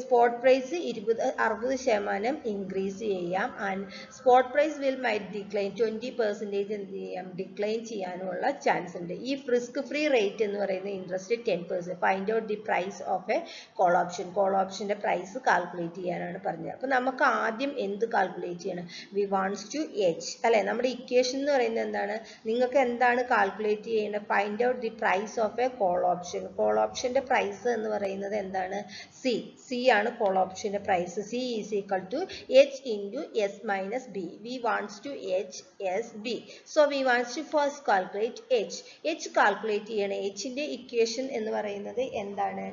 Spot price 60% increase ചെയ്യാം. And spot price might decline 20% എന്ത് ചെയ്യാം, decline ചെയ്യാനുള്ള chance ഉണ്ട്. ഈ risk free rate എന്ന് പറയുന്ന interest 10%. Find out the price of a call option. Call ഓപ്ഷന്റെ price calculate ചെയ്യാനാണ് പറഞ്ഞത്. അപ്പൊ നമുക്ക് ആദ്യം എന്ത് കാൽക്കുലേറ്റ് ചെയ്യണം, വി വാണ്ട്സ് ടു എച്ച് അല്ലെ. നമ്മുടെ ഇക്വേഷൻ എന്ന് പറയുന്നത് എന്താണ്, നിങ്ങൾക്ക് എന്താണ് കാൽക്കുലേറ്റ് ചെയ്യേണ്ടത്, find out the price of a call option. Call ഓപ്ഷന്റെ പ്രൈസ് എന്ന് പറയുന്നത് എന്താണ്, സി ആണ് കോൾ ഓപ്ഷന്റെ price. C is equal to H into S minus B. We wants to H S B. So we wants to first calculate H calculate ചെയ്യണം. എച്ചിന്റെ equation എന്ന് പറയുന്നത് എന്താണ്,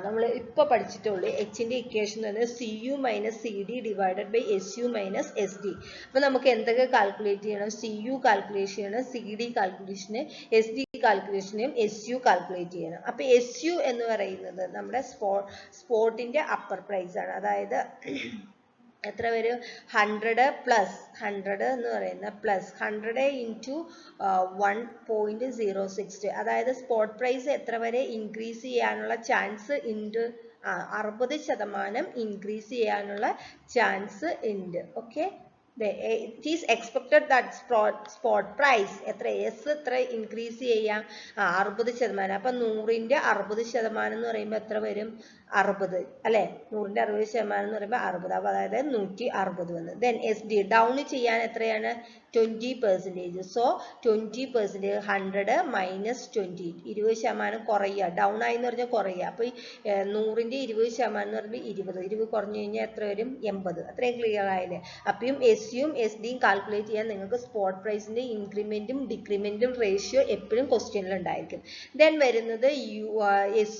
നമ്മൾ ഇപ്പോൾ പഠിച്ചിട്ടുള്ളൂ. എച്ചിന്റെ ഇക്വേഷൻ എന്ന് പറയുന്നത് C U minus C D divided by S U minus S D. അപ്പോൾ നമുക്ക് എന്തൊക്കെ കാൽക്കുലേറ്റ് ചെയ്യണം, സി യു കാൽക്കുലേറ്റ് ചെയ്യണം, സി ഡി കാൽക്കുലേഷന്, എസ് ഡി കാൽക്കുലേഷനും എസ് യു കാൽക്കുലേറ്റ് ചെയ്യണം. അപ്പോൾ എസ് യു എന്ന് പറയുന്നത് നമ്മുടെ സ്പോട്ടിന്റെ അപ്പർ പ്രൈസ് ആണ്. അതായത് എത്ര വരും, 100 പ്ലസ് 100 എന്ന് പറയുന്ന പ്ലസ് 100 ഇൻറ്റു 1.06. അതായത് സ്പോട്ട് പ്രൈസ് എത്ര വരെ ഇൻക്രീസ് ചെയ്യാനുള്ള ചാൻസ് ഉണ്ട്, 60% ഇൻക്രീസ് ചെയ്യാനുള്ള ചാൻസ് ഉണ്ട്. Okay, it is expected that spot price എത്ര എസ് എത്ര ഇൻക്രീസ് ചെയ്യാം, 60%. അപ്പം 100ന്റെ 60% എന്ന് പറയുമ്പോൾ എത്ര വരും, 60 അല്ലെ. 100ന്റെ 60% എന്ന് പറയുമ്പോൾ 60. അപ്പോൾ അതായത് 160 വന്നു. ദെൻ എസ് ഡി ഡൗൺ ചെയ്യാൻ എത്രയാണ്, 20%. സോ 20%, 100 മൈനസ് 20, 20% കുറയുക. ഡൗൺ ആയി എന്ന് പറഞ്ഞാൽ കുറയുക. അപ്പോൾ 100ന്റെ 20% എന്ന് പറയുമ്പോൾ 20 കുറഞ്ഞു കഴിഞ്ഞാൽ എത്ര വരും, 80. അത്രയും ക്ലിയർ ആയില്ലേ. അപ്പം എസ് യും എസ് ഡിയും കാൽക്കുലേറ്റ് ചെയ്യാൻ നിങ്ങൾക്ക് സ്പോട്ട് പ്രൈസിന്റെ ഇൻക്രിമെന്റും ഡിക്രിമെന്റും റേഷ്യോ എപ്പോഴും ക്വസ്റ്റ്യനിൽ ഉണ്ടായിരിക്കും. ദെൻ വരുന്നത്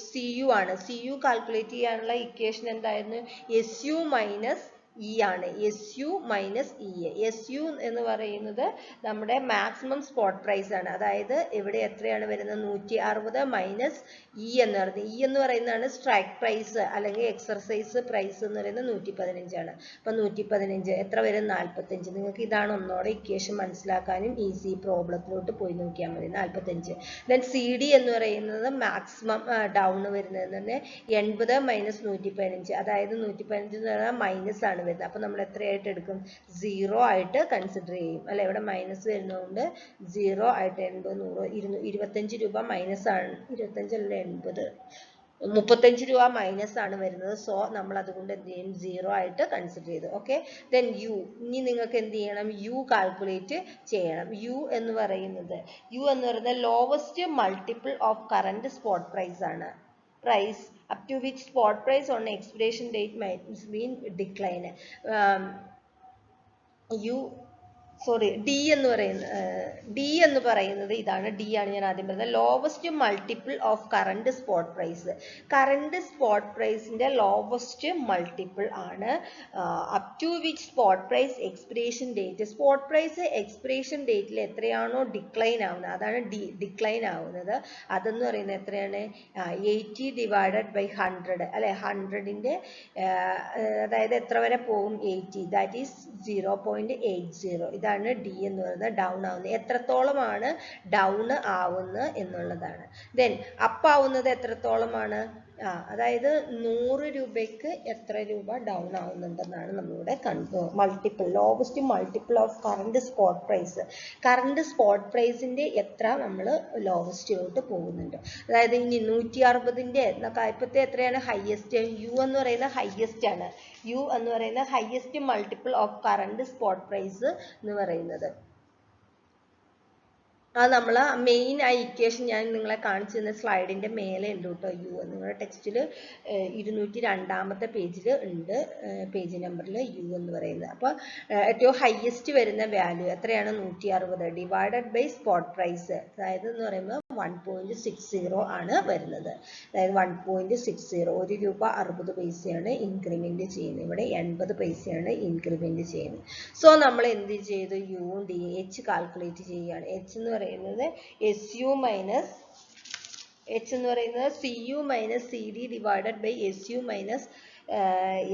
സി യു ആണ്. സി യു കാൽക്കുലേറ്റ് ചെയ്യാനുള്ള ഇക്വേഷൻ എന്തായിരുന്നു, എസ് യു മൈനസ് ഇ ആണ്. S U minus E A. S U എന്ന് പറയുന്നത് നമ്മുടെ മാക്സിമം സ്പോട്ട് പ്രൈസ് ആണ്. അതായത് ഇവിടെ എത്രയാണ് വരുന്നത്? 160 മൈനസ് ഇ എന്ന് പറയുന്നത്. ഇ എന്ന് പറയുന്നതാണ് സ്ട്രൈക്ക് പ്രൈസ് അല്ലെങ്കിൽ എക്സർസൈസ് പ്രൈസ് എന്ന് പറയുന്നത് 115 ആണ്. അപ്പൊ 115 എത്ര വരും? 45. നിങ്ങൾക്ക് ഇതാണ് ഒന്നോടെ ഇക്വേഷൻ മനസ്സിലാക്കാനും ഈസി. പ്രോബ്ലത്തിലോട്ട് പോയി നോക്കിയാൽ മതി. 45. ദെൻ സി ഡി എന്ന് പറയുന്നത് മാക്സിമം ഡൗൺ വരുന്നത് തന്നെ 80 മൈനസ് 115. അതായത് 115 എന്ന് പറഞ്ഞാൽ മൈനസ് ആണ് വരുന്നത്. അപ്പൊ നമ്മൾ എത്രയായിട്ട് എടുക്കും? 0 ആയിട്ട് കൺസിഡർ ചെയ്യും അല്ലെ. ഇവിടെ മൈനസ് വരുന്നതുകൊണ്ട് 0 ആയിട്ട് 80, 100, 25 രൂപ മൈനസ് ആണ്. 25 അല്ല 80, 35 രൂപ മൈനസ് ആണ് വരുന്നത്. സോ നമ്മൾ അതുകൊണ്ട് എന്ത് ചെയ്യും? 0 ആയിട്ട് കൺസിഡർ ചെയ്തു. ഓക്കെ. Then you. ഇനി നിങ്ങൾക്ക് എന്ത് ചെയ്യണം? യു കാൽക്കുലേറ്റ് ചെയ്യണം. യു എന്ന് പറയുന്നത് lowest multiple of current spot price ആണ്. Price up to which spot price on expiration date might mean decline. D എന്ന് പറയുന്നത് ഇതാണ്. ഡി ആണ് ഞാൻ ആദ്യം പറഞ്ഞത്. Lowest multiple of current spot price. Current spot പ്രൈസിന്റെ ലോവസ്റ്റ് മൾട്ടിപ്പിൾ ആണ് up to which spot price expiration date. Spot price expiration ഡേറ്റിൽ എത്രയാണോ ഡിക്ലൈൻ ആവുന്നത് അതാണ് ഡിക്ലൈൻ ആവുന്നത്. അതെന്ന് പറയുന്നത് എത്രയാണ്? 80 ഡിവൈഡഡ് ബൈ 100 അല്ലെ. 100ന്റെ അതായത് എത്ര വരെ പോകും? 80. That is 0.80. ഇതാണ് ഡി എന്ന് പറയുന്നത്. ഡൗൺ ആവുന്നത് എത്രത്തോളമാണ് ഡൗൺ ആവുന്നത് എന്നുള്ളതാണ്. ദെൻ അപ്പ് ആവുന്നത് എത്രത്തോളമാണ്? അതായത് 100 രൂപയ്ക്ക് എത്ര രൂപ ഡൗൺ ആവുന്നുണ്ടെന്നാണ് നമ്മളുടെ multiple. Lowest multiple of current spot price. Current spot പ്രൈസിന്റെ എത്ര നമ്മൾ ലോവസ്റ്റിലോട്ട് പോകുന്നുണ്ട്. അതായത് ഇനി 160ന്റെ ഇപ്പത്തെ എത്രയാണ്? ഹയസ്റ്റ്. യു എന്ന് പറയുന്നത് ഹയസ്റ്റ് ആണ്. യു എന്ന് പറയുന്ന highest multiple of current spot price എന്ന് പറയുന്നത്. അത് നമ്മൾ മെയിൻ ആ ഇക്വേഷൻ ഞാൻ നിങ്ങളെ കാണിച്ചു തന്ന സ്ലൈഡിന്റെ മേലെ ഉണ്ട് കേട്ടോ. യു നിങ്ങളുടെ ടെക്സ്റ്റിൽ 202-ാമത്തെ പേജിൽ ഉണ്ട്. പേജ് നമ്പറിൽ യു എന്ന് പറയുന്നത്. അപ്പോൾ ഏറ്റവും ഹയസ്റ്റ് വരുന്ന വാല്യൂ എത്രയാണ്? 160 ഡിവൈഡഡ് ബൈ സ്പോട്ട് പ്രൈസ്. അതായത് എന്ന് പറയുമ്പോൾ 1.60 ആണ് വരുന്നത്. അതായത് 1.60. 1 രൂപ 60 പൈസയാണ് ഇൻക്രിമെന്റ് ചെയ്യുന്നത്. ഇവിടെ 80 പൈസയാണ് ഇൻക്രിമെന്റ് ചെയ്യുന്നത്. സോ നമ്മൾ എന്ത് ചെയ്തു? യു ഡി എച്ച് കാൽക്കുലേറ്റ് ചെയ്യുകയാണ്. എച്ച് എന്ന് പറയുന്നത് എസ് യു മൈനസ് എച്ച് എന്ന് പറയുന്നത് C U minus C D divided by S U minus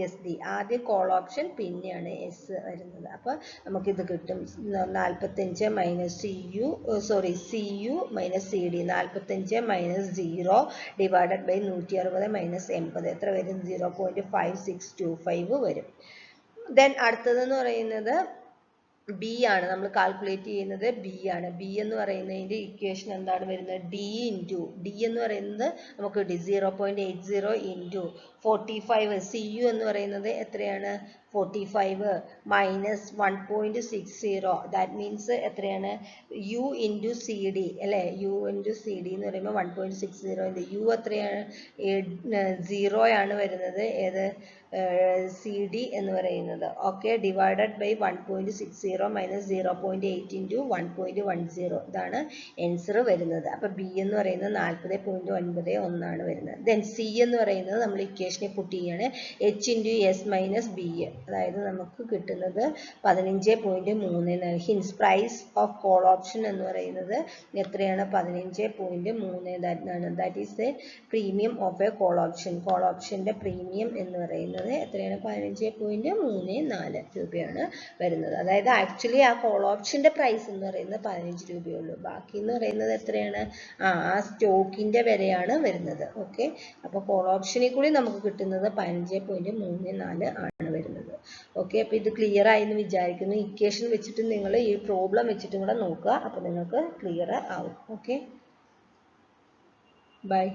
S D. ആദ്യം കോൾ ഓപ്ഷൻ പിന്നെയാണ് എസ് വരുന്നത്. അപ്പൊ നമുക്കിത് കിട്ടും 45 minus C U minus C D. 45 minus 0 divided by 160 minus 80 എത്ര വരും? 0.5625 വരും. ദെൻ അടുത്തതെന്ന് പറയുന്നത് ബി ആണ്. നമ്മൾ കാൽക്കുലേറ്റ് ചെയ്യുന്നത് ബി ആണ്. ബി എന്ന് പറയുന്നതിന്റെ ഇക്വേഷൻ എന്താണ് വരുന്നത്? ഡി ഇൻറ്റു ഡി എന്ന് പറയുന്നത് നമുക്ക് 0.80 ഇൻറ്റു 45. സി യു എന്ന് പറയുന്നത് എത്രയാണ്? 45 മൈനസ് 1.60. ദാറ്റ് മീൻസ് എത്രയാണ്? യു ഇൻറ്റു സി ഡി അല്ലെ. യു ഇൻറ്റു സി ഡി എന്ന് പറയുമ്പോൾ 1.60. യു എത്രയാണ്? 0 ആണ് വരുന്നത്. ഏത്? സി ഡി എന്ന് പറയുന്നത്. Okay. Divided by 1.60 minus 0.8 into 1.10. ഇതാണ് ആൻസർ വരുന്നത്. അപ്പൊ ബി എന്ന് പറയുന്നത് 40.91 ആണ് വരുന്നത്. ദെൻ സി എന്ന് പറയുന്നത് നമ്മൾ ഇക്വേഷനെ പുട്ട് ചെയ്യാണ്. H into S minus B. അതായത് നമുക്ക് കിട്ടുന്നത് 15.3. Hence price of call option എന്ന് പറയുന്നത് എത്രയാണ്? 15.3. That is the premium of a call option. Call ഓപ്ഷന്റെ പ്രീമിയം എന്ന് പറയുന്നത് എത്രയാണ്? 15.34 രൂപയാണ് വരുന്നത്. അതായത് ആക്ച്വലി ആ കോൾ ഓപ്ഷന്റെ പ്രൈസ് എന്ന് പറയുന്നത് 15 രൂപയേ ഉള്ളൂ. ബാക്കി എന്ന് പറയുന്നത് എത്രയാണ്? ആ സ്റ്റോക്കിന്റെ വിലയാണ് വരുന്നത്. ഓക്കെ. അപ്പൊ കോൾ ഓപ്ഷനിൽ കൂടി നമുക്ക് കിട്ടുന്നത് 15.34 ആണ് വരുന്നത്. ഓക്കെ. അപ്പൊ ഇത് ക്ലിയർ ആയി എന്ന് വിചാരിക്കുന്നു. ഇക്വേഷൻ വെച്ചിട്ട് നിങ്ങൾ ഈ പ്രോബ്ലം വെച്ചിട്ടും കൂടെ നോക്കുക. അപ്പൊ നിങ്ങൾക്ക് ക്ലിയർ ആവും. ഓക്കെ. ബൈ.